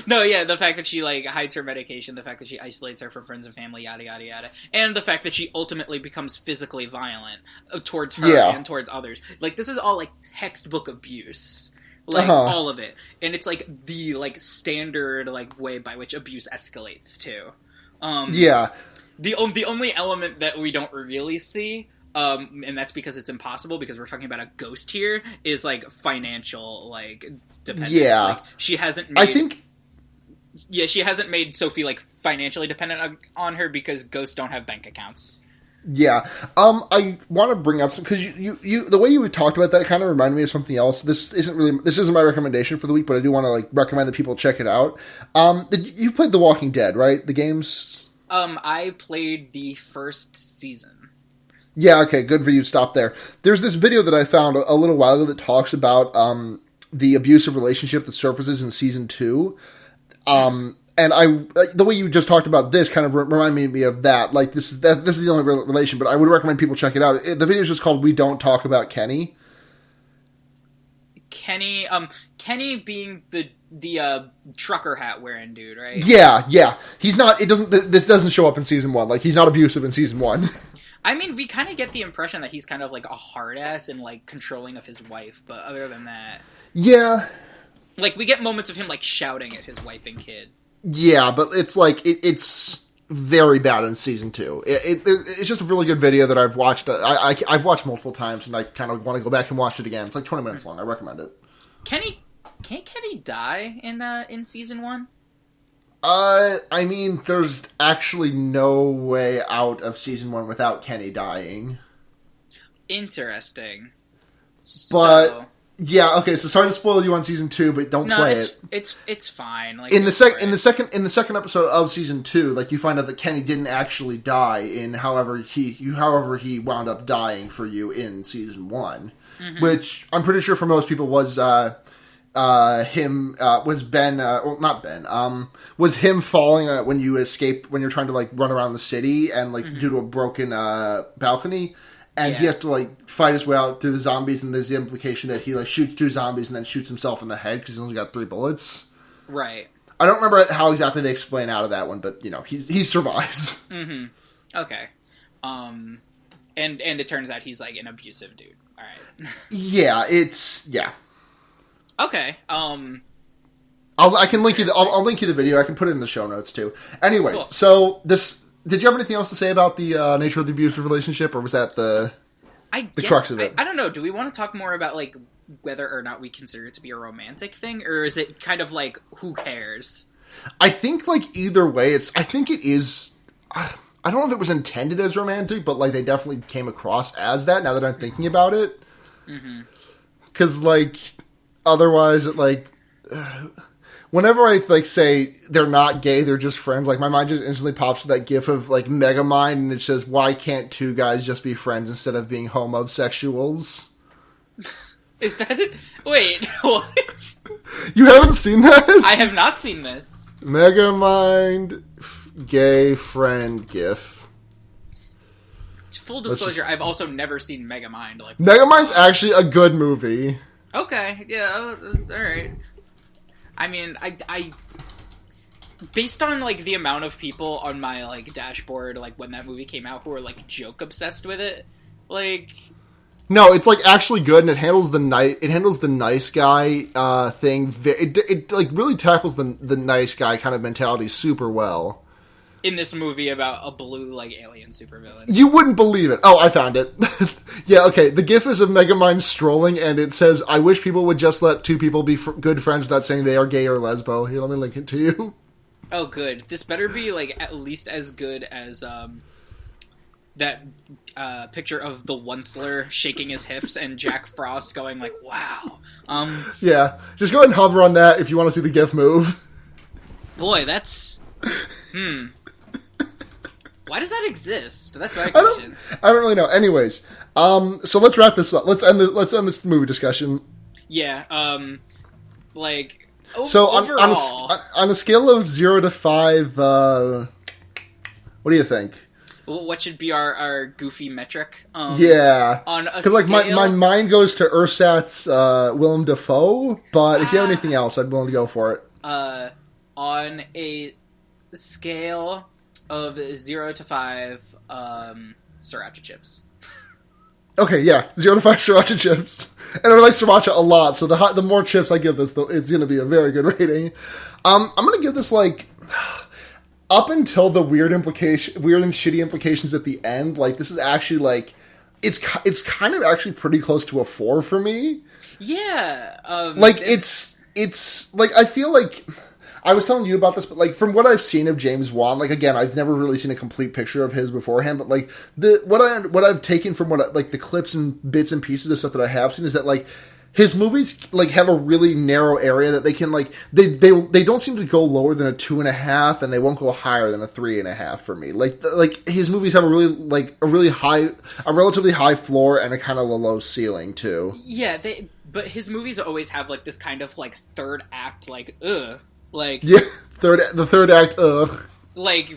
No, yeah, the fact that she, like, hides her medication, the fact that she isolates her from friends and family, yada, yada, yada. And the fact that she ultimately becomes physically violent towards her and towards others. Like, this is all, like, textbook abuse. Like, all of it. And it's, like, the, like, standard, like, way by which abuse escalates, too. The only element that we don't really see, and that's because it's impossible, because we're talking about a ghost here, is, like, financial, like, dependence. Yeah. Like, she hasn't made... she hasn't made Sophie, like, financially dependent on her because ghosts don't have bank accounts. Yeah. I want to bring up some, because you the way you talked about that kind of reminded me of something else. This isn't my recommendation for the week, but I do want to, like, recommend that people check it out. You played The Walking Dead, right? The games? I played the first season. Yeah, okay, good for you. Stop there. There's this video that I found a little while ago that talks about the abusive relationship that surfaces in season 2. And the way you just talked about this kind of reminded me of that. Like, this is the only relation, but I would recommend people check it out. The video is just called "We Don't Talk About Kenny." Kenny being the trucker hat wearing dude, right? Yeah. He's not. This doesn't show up in season 1. Like, he's not abusive in season 1. I mean, we kind of get the impression that he's kind of like a hard ass and, like, controlling of his wife, but other than that, yeah. Like, we get moments of him, like, shouting at his wife and kid. Yeah, but it's like it's very bad in season 2. It's just a really good video that I've watched. I've watched multiple times, and I kind of want to go back and watch it again. It's like 20 minutes long. I recommend it. Can't Kenny die in season 1? I mean, there's actually no way out of season 1 without Kenny dying. Interesting. But yeah, okay. So sorry to spoil you on season 2, but don't play it. It's fine. Like, in the second episode of season 2, like, you find out that Kenny didn't actually die in however he wound up dying for you in season 1, which I'm pretty sure for most people was was him falling when you escape, when you're trying to, like, run around the city and, like, due to a broken balcony. And he has to, like, fight his way out through the zombies, and there's the implication that he, like, shoots 2 zombies and then shoots himself in the head because he's only got 3 bullets. Right. I don't remember how exactly they explain out of that one, but, you know, he survives. Mm-hmm. Okay. And it turns out he's, like, an abusive dude. All right. Yeah. Okay. I can link you. I'll link you the video. I can put it in the show notes too. Anyways, cool. So this. Did you have anything else to say about the nature of the abusive relationship, or was that the crux of it? I don't know. Do we want to talk more about, like, whether or not we consider it to be a romantic thing, or is it kind of like, who cares? I think, like, either way, I think it is. I don't know if it was intended as romantic, but, like, they definitely came across as that. Now that I'm thinking about it, because, like, otherwise, like. Whenever I, like, say they're not gay, they're just friends, like, my mind just instantly pops to that gif of, like, Megamind, and it says, why can't 2 guys just be friends instead of being homosexuals? Is that it? Wait, what? You haven't seen that? I have not seen this. Megamind gay friend gif. Full disclosure, I've also never seen Megamind. Like, Megamind's actually a good movie. Okay, yeah, alright. I mean, I based on, like, the amount of people on my, like, dashboard, like, when that movie came out who were, like, joke obsessed with it, like... No, it's, like, actually good, and it handles the nice guy thing. It like, really tackles the nice guy kind of mentality super well. In this movie about a blue, like, alien supervillain. You wouldn't believe it. Oh, I found it. Yeah, okay. The gif is of Megamind strolling, and it says, I wish people would just let 2 people be good friends without saying they are gay or lesbo. Here, let me link it to you. Oh, good. This better be, like, at least as good as that picture of the Onceler shaking his hips and Jack Frost going, like, wow. Yeah. Just go ahead and hover on that if you want to see the gif move. Boy, that's... Why does that exist? That's my question. I don't really know. Anyways, so let's wrap this up. Let's end this movie discussion. Yeah. Like, so overall, on a scale of 0 to 5, what do you think? What should be our goofy metric? Yeah. On a Because, like, scale... my mind goes to Ursat's Willem Dafoe, but if you have anything else, I'd be willing to go for it. On a scale of 0 to 5, sriracha chips. Okay, yeah. 0 to 5 sriracha chips. And I like sriracha a lot, so the more chips I give this, it's going to be a very good rating. I'm going to give this, like... Up until the weird and shitty implications at the end, like, this is actually, like... It's kind of actually pretty close to a 4 for me. Yeah. Like, it's... Like, I feel like... I was telling you about this, but, like, from what I've seen of James Wan, like, again, I've never really seen a complete picture of his beforehand, but, like, what I've taken from the clips and bits and pieces of stuff that I have seen is that, like, his movies, like, have a really narrow area that they can, like, they don't seem to go lower than a 2.5, and they won't go higher than a 3.5 for me. Like, his movies have a relatively high floor and a kind of a low ceiling, too. Yeah, but his movies always have, like, this kind of, like, third act, like, ugh. Like, yeah, the third act, ugh. Like,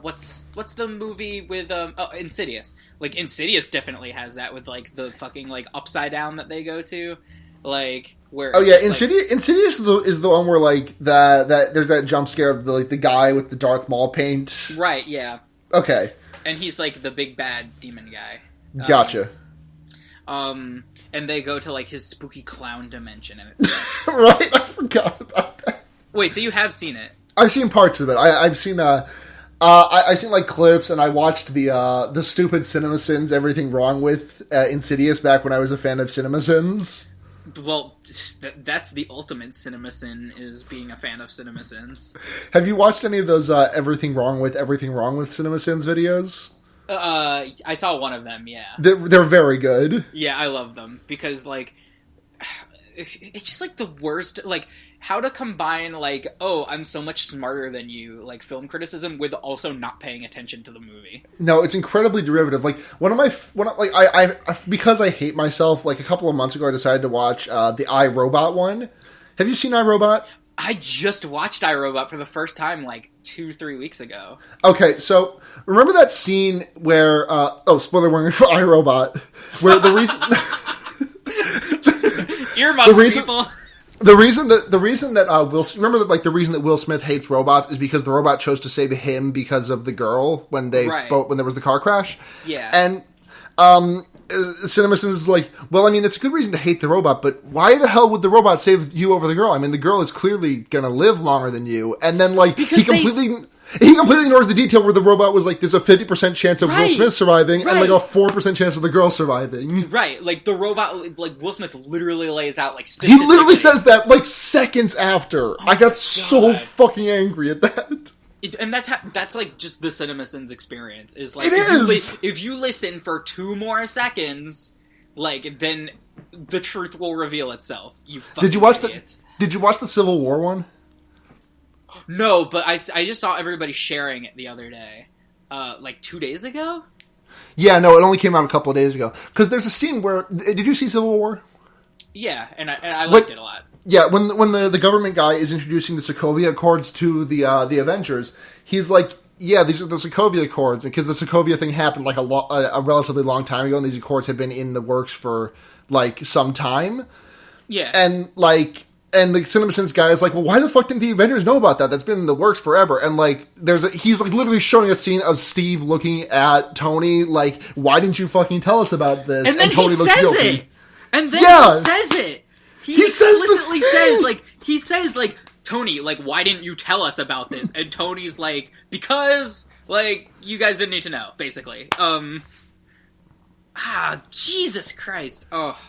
what's the movie with, Insidious. Like, Insidious definitely has that with, like, the fucking, like, upside down that they go to. Like, where... Oh, yeah, Insidious is the one where, like, that there's that jump scare of, the guy with the Darth Maul paint. Right, yeah. Okay. And he's, like, the big bad demon guy. Gotcha. And they go to, like, his spooky clown dimension, and it sucks. Right? I forgot about that. Wait, so you have seen it? I've seen parts of it. I've seen I've seen like clips, and I watched the stupid CinemaSins Everything Wrong with Insidious back when I was a fan of CinemaSins. Well, that's the ultimate CinemaSin, is being a fan of CinemaSins. Have you watched any of those Everything Wrong with CinemaSins videos? I saw one of them. Yeah, they're very good. Yeah, I love them because like it's just like the worst, like how to combine like, oh, I'm so much smarter than you, like film criticism with also not paying attention to the movie. No, it's incredibly derivative. Like I because I hate myself, like a couple of months ago I decided to watch the iRobot one. Have you seen iRobot? I just watched iRobot for the first time like 2-3 weeks ago. Okay, so remember that scene where spoiler warning for iRobot, where the reason earmuffs, people. The reason that the reason that Will Smith hates robots is because the robot chose to save him because of the girl when there was the car crash. Yeah. And CinemaSins is like, well, I mean, it's a good reason to hate the robot, but why the hell would the robot save you over the girl? I mean, the girl is clearly gonna live longer than you. And then like he completely ignores the detail where the robot was like, there's a 50% chance of Will Smith surviving and like a 4% chance of the girl surviving. Right, like the robot, like Will Smith literally lays out like statistically. He literally says that like seconds after. I got so fucking angry at that. And that's like just the CinemaSins experience. Is like if you listen for 2 more seconds, like then the truth will reveal itself. You fucking idiots. Did you watch the Civil War one? No, but I just saw everybody sharing it the other day, like 2 days ago. Yeah, no, it only came out a couple of days ago. Because there's a scene where did you see Civil War? Yeah, and I liked it a lot. Yeah, when the government guy is introducing the Sokovia Accords to the Avengers, he's like, yeah, these are the Sokovia Accords, because the Sokovia thing happened like a relatively long time ago, and these Accords had been in the works for like some time. Yeah, and the CinemaSins guy is like, well, why the fuck didn't the Avengers know about that? That's been in the works forever. And like, he's like literally showing a scene of Steve looking at Tony, like, why didn't you fucking tell us about this? And then Tony he says it. And then he says it. He explicitly says, like, Tony, like, why didn't you tell us about this? And Tony's like, because, like, you guys didn't need to know, basically. Jesus Christ. Oh.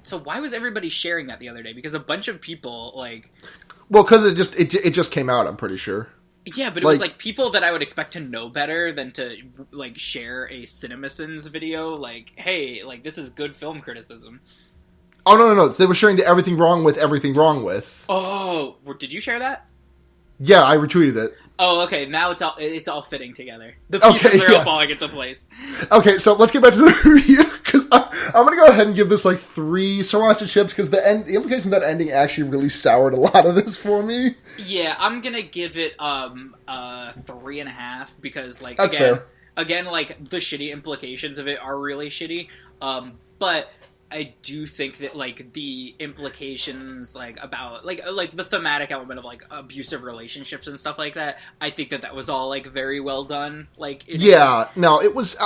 So why was everybody sharing that the other day? Because a bunch of people, like... Well, because it just came out, I'm pretty sure. Yeah, but it was, like, people that I would expect to know better than to, like, share a CinemaSins video. Like, hey, like, this is good film criticism. Oh, no. They were sharing the Everything Wrong with. Oh, did you share that? Yeah, I retweeted it. Oh, okay. Now it's all fitting together. The pieces are all falling into place. Okay, so let's get back to the review because I'm gonna go ahead and give this like 3 sriracha chips because the implication of that ending actually really soured a lot of this for me. Yeah, I'm gonna give it 3.5 because like That's fair. Again, like the shitty implications of it are really shitty. But I do think that like the implications like about like the thematic element of like abusive relationships and stuff like that, I think that was all like very well done. Like it was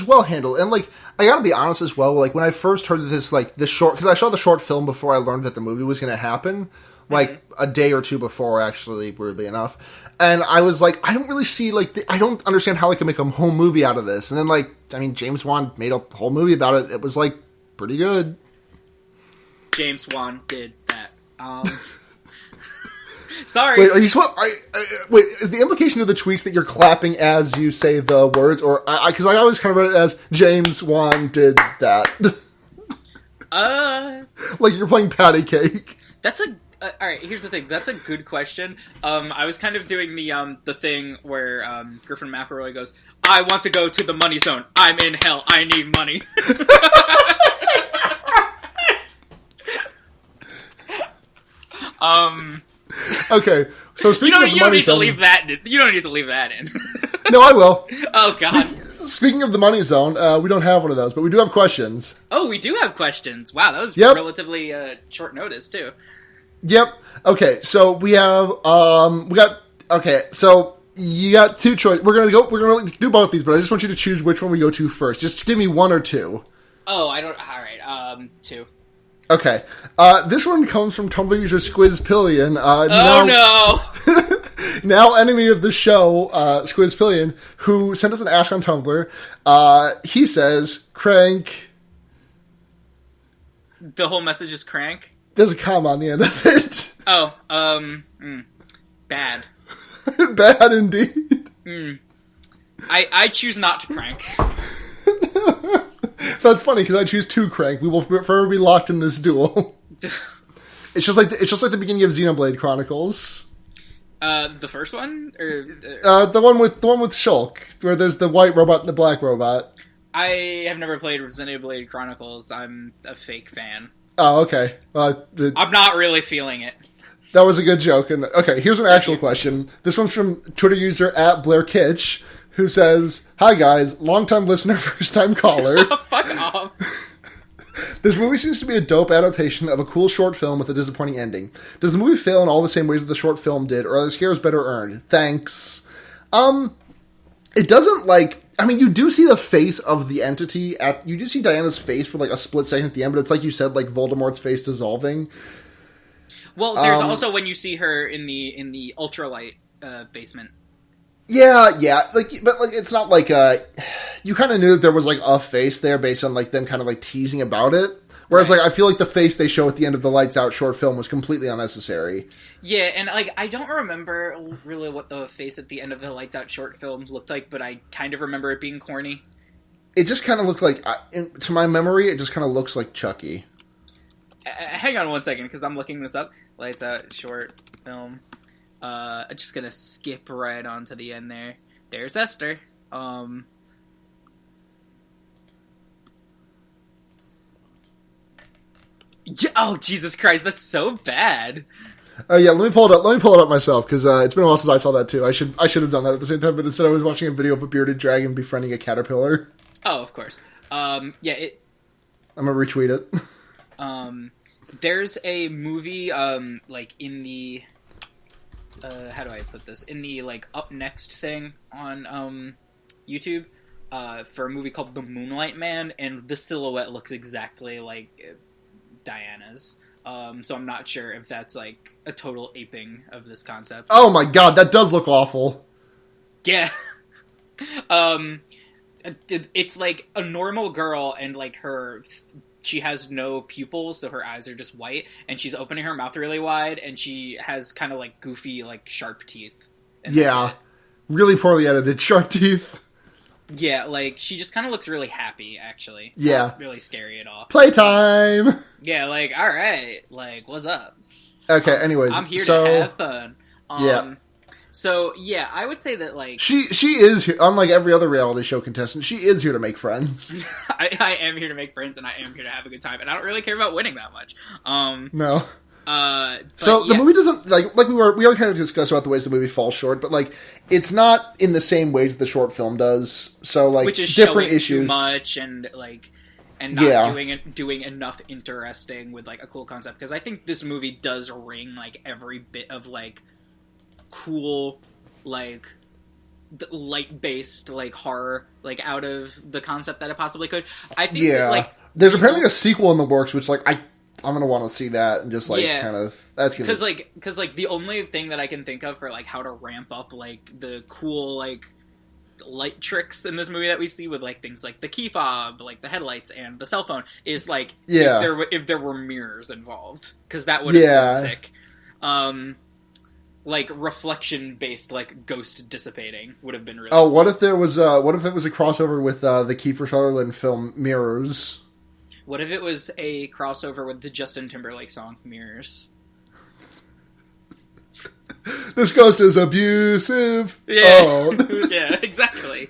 well handled, and like I gotta be honest as well. Like when I first heard this short, because I saw the short film before I learned that the movie was going to happen, like a day or two before, actually, weirdly enough. And I was like, I don't really see I don't understand how they can make a whole movie out of this. And then James Wan made a whole movie about it. It was like pretty good. James Wan did that. Sorry. Wait, are you wait, is the implication of the tweets that you're clapping as you say the words, or because I always kind of read it as James Wan did that? Like you're playing patty cake. That's a all right. Here's the thing. That's a good question. I was kind of doing the thing where Griffin McElroy goes, "I want to go to the money zone. I'm in hell. I need money." Okay, so speaking of the money zone, you don't need to leave that in. No, I will. Oh God. Speaking of the money zone, we don't have one of those, but we do have questions. Oh, we do have questions. Wow, that was relatively short notice too. Yep. Okay, so we have so you got 2 choices. We're gonna do both these, but I just want you to choose which one we go to first. Just give me 1 or 2. Oh, I don't. All right. 2. Okay. This one comes from Tumblr user Squizpillion. No! Now enemy of the show, Squizpillion, who sent us an ask on Tumblr. He says, crank. The whole message is crank? There's a comma on the end of it. Oh, bad. Bad indeed. I choose not to crank. That's funny because I choose to crank. We will forever be locked in this duel. It's just like the beginning of Xenoblade Chronicles. The first one, or the one with Shulk, where there's the white robot and the black robot. I have never played Xenoblade Chronicles. I'm a fake fan. Oh, okay. I'm not really feeling it. That was a good joke. And okay, here's an actual question. This one's from Twitter user @BlairKitch, who says, "Hi guys, long-time listener, first-time caller. Fuck off. This movie seems to be a dope adaptation of a cool short film with a disappointing ending. Does the movie fail in all the same ways that the short film did, or are the scares better earned? Thanks." It doesn't you do see the face of the entity you do see Diana's face for a split second at the end, but it's like you said, Voldemort's face dissolving. Well, there's also when you see her in the ultralight basement. Yeah, but it's not you kind of knew that there was a face there based on them kind of teasing about it. Whereas I feel like the face they show at the end of the Lights Out short film was completely unnecessary. Yeah, and I don't remember really what the face at the end of the Lights Out short film looked like, but I kind of remember it being corny. It just kind of looked to my memory, it just kind of looks like Chucky. Hang on 1 second, because I'm looking this up. Lights Out short film. I'm just gonna skip right on to the end there. There's Esther. Oh, Jesus Christ, that's so bad. Yeah, let me pull it up. Let me pull it up myself, because it's been a while since I saw that too. I should have done that at the same time, but instead I was watching a video of a bearded dragon befriending a caterpillar. Oh, of course. I'm gonna retweet it. There's a movie, in the... how do I put this? In the, up next thing on, YouTube, for a movie called The Moonlight Man, and the silhouette looks exactly like Diana's. So I'm not sure if that's, a total aping of this concept. Oh my god, that does look awful. Yeah. It's, a normal girl, and, she has no pupils, so her eyes are just white, and she's opening her mouth really wide, and she has kind of goofy, sharp teeth. Yeah. Really poorly edited sharp teeth. Yeah, she just kind of looks really happy, actually. Yeah. Not really scary at all. Playtime! Yeah, alright, what's up? Okay, anyways. I'm here to have fun. Yeah. So, yeah, I would say that, like... She is here, unlike every other reality show contestant, she is here to make friends. I am here to make friends, and I am here to have a good time, and I don't really care about winning that much. No. So the movie doesn't, like we already kind of discussed about the ways the movie falls short, but, like, it's not in the same ways the short film does. So, like, which is different showing issues. Too much, and, like... And not doing enough interesting with, like, a cool concept. Because I think this movie does wring, like, every bit of, like... cool, like, light-based, like, horror, like, out of the concept that it possibly could. I think that, like... There's apparently a sequel in the works, which, like, I'm gonna want to see that, and just, like, kind of... That's gonna... Because, like, the only thing that I can think of for, like, how to ramp up, like, the cool, like, light tricks in this movie that we see with, like, things like the key fob, like, the headlights, and the cell phone, is, like, if there were mirrors involved. Because that would have been sick. Like, reflection-based, like, ghost dissipating would have been really cool. What if there was a crossover with the Kiefer Sutherland film Mirrors? What if it was a crossover with the Justin Timberlake song Mirrors? This ghost is abusive. Yeah, oh. Yeah, exactly.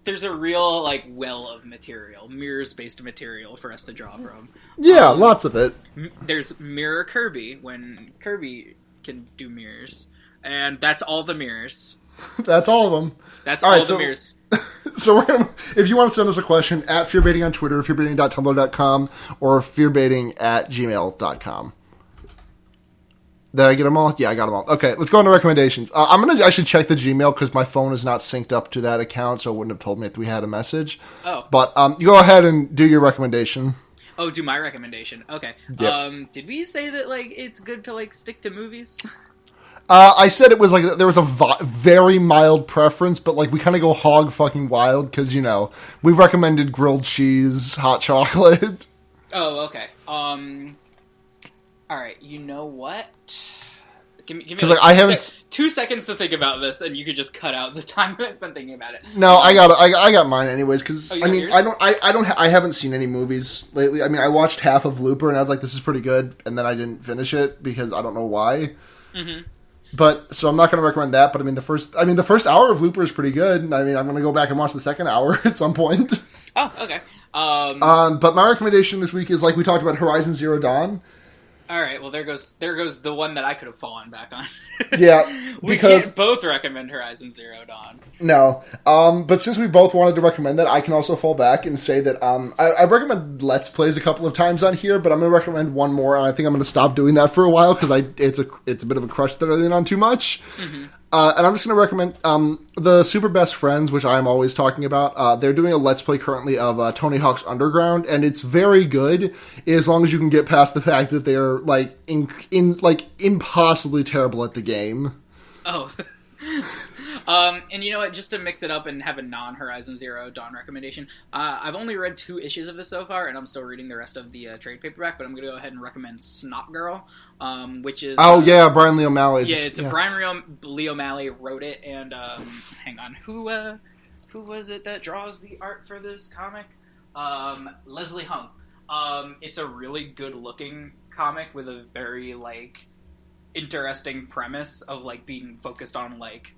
There's a real, like, well of material, mirrors-based material for us to draw from. Yeah, lots of it. There's Mirror Kirby, when Kirby can do mirrors. And that's all the mirrors. That's all of them. That's all the mirrors. So if you want to send us a question, at fearbaiting on Twitter, fearbaiting.tumblr.com, or fearbaiting@gmail.com. Did I get them all? Yeah, I got them all. Okay, let's go on to recommendations. I'm going to actually check the Gmail because my phone is not synced up to that account, so it wouldn't have told me if we had a message. Oh. But you go ahead and do your recommendation. Oh, do my recommendation. Okay. Yep. Did we say that, like, it's good to, like, stick to movies? I said it was, like, there was a very mild preference, but, like, we kind of go hog fucking wild because, you know, we recommended grilled cheese, hot chocolate. Oh, okay. Alright, you know what? Give me like, I haven't 2 seconds to think about this, and you could just cut out the time that I spent thinking about it. No, I got mine anyways, because, I mean, I haven't seen any movies lately. I mean, I watched half of Looper, and I was like, this is pretty good, and then I didn't finish it, because I don't know why. Mm-hmm. But, so I'm not going to recommend that, but I mean, the first hour of Looper is pretty good. I mean, I'm going to go back and watch the second hour at some point. Oh, okay. But my recommendation this week is, like we talked about, Horizon Zero Dawn. All right, well, there goes the one that I could have fallen back on. Yeah, we can't both recommend Horizon Zero Dawn. No, but since we both wanted to recommend that, I can also fall back and say that I've recommended Let's Plays a couple of times on here, but I'm going to recommend one more, and I think I'm going to stop doing that for a while because it's a bit of a crush that I lean on too much. Mm-hmm. And I'm just going to recommend the Super Best Friends, which I'm always talking about. They're doing a Let's Play currently of Tony Hawk's Underground, and it's very good as long as you can get past the fact that they're like impossibly terrible at the game. Oh. And you know what? Just to mix it up and have a non-Horizon Zero Dawn recommendation, I've only read 2 issues of this so far, and I'm still reading the rest of the trade paperback, but I'm going to go ahead and recommend Snot Girl, which is... Brian Lee O'Malley. Brian Lee O'Malley wrote it, and, hang on, who was it that draws the art for this comic? Leslie Hung. It's a really good-looking comic with a very, like, interesting premise of, like, being focused on, like,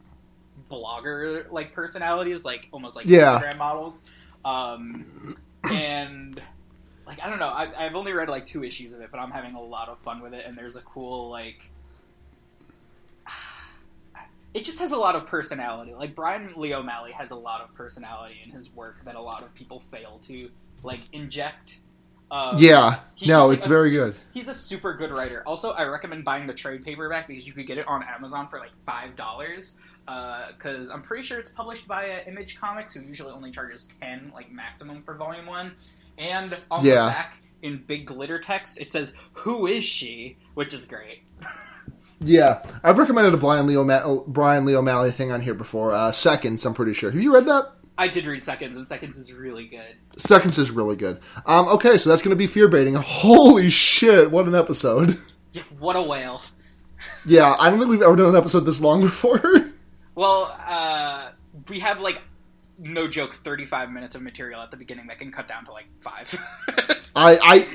blogger like personalities, like almost like Instagram models, and like I don't know. I've only read like 2 issues of it, but I'm having a lot of fun with it. And there's a cool like, it just has a lot of personality. Like Brian Lee O'Malley has a lot of personality in his work that a lot of people fail to like inject. It's very good. He's a super good writer. Also, I recommend buying the trade paperback because you could get it on Amazon for like $5. Because I'm pretty sure it's published by Image Comics, who usually only charges 10, like maximum for Volume 1. And on the back, in big glitter text, it says, "Who is she?" Which is great. Yeah, I've recommended a Brian Lee O'Malley thing on here before. Seconds, I'm pretty sure. Have you read that? I did read Seconds, and Seconds is really good. Seconds is really good. Okay, so that's going to be Fear Baiting. Holy shit, what an episode. Yeah, what a whale. Yeah, I don't think we've ever done an episode this long before. Well, we have, like, no joke, 35 minutes of material at the beginning that can cut down to, like, 5.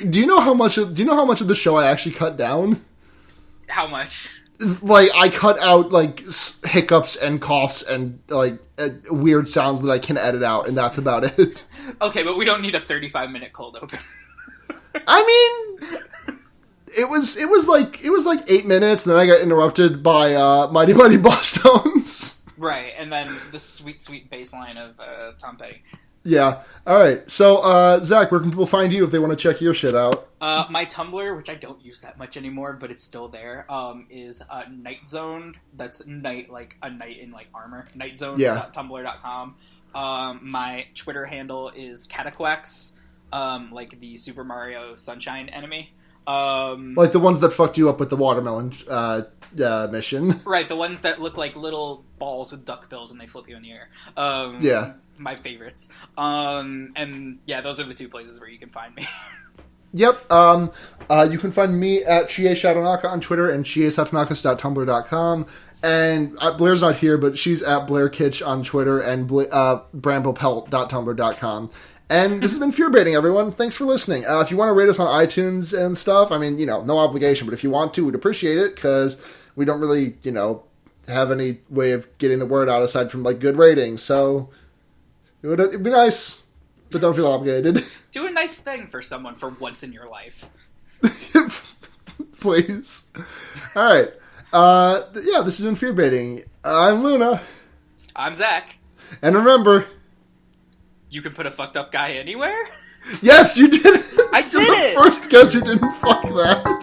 Do you know how much of the show I actually cut down? How much? like, I cut out, like, hiccups and coughs and, like, weird sounds that I can edit out, and that's about it. Okay, but we don't need a 35-minute cold open. I mean, it was like 8 minutes, and then I got interrupted by, Mighty Mighty Boss Tones. Right, and then the sweet, sweet bass line of, Tom Petty. Yeah. Alright, so, Zach, where can people find you if they want to check your shit out? My Tumblr, which I don't use that much anymore, but it's still there, is Night Zoned. That's night, like a knight in like armor. Nightzone.tumblr.com. My Twitter handle is Cataquax, like the Super Mario Sunshine enemy. Like the ones that fucked you up with the watermelon mission. Right, the ones that look like little balls with duck bills and they flip you in the air. Yeah. My favorites. And yeah, those are the two places where you can find me. Yep. You can find me at Chie Shadonaka on Twitter and chiesatonakas.tumblr.com. And Blair's not here, but she's at Blair Kitsch on Twitter and bramblepelt.tumblr.com. And this has been Fear Baiting, everyone. Thanks for listening. If you want to rate us on iTunes and stuff, I mean, no obligation, but if you want to, we'd appreciate it, because we don't really, have any way of getting the word out aside from, like, good ratings. So it'd be nice. But don't feel obligated. Do a nice thing for someone for once in your life. Please. Alright. Yeah, this has been Fear Baiting. I'm Luna. I'm Zach. And remember... You can put a fucked up guy anywhere? Yes, you did it! I did You're it! the first guest who didn't fuck that.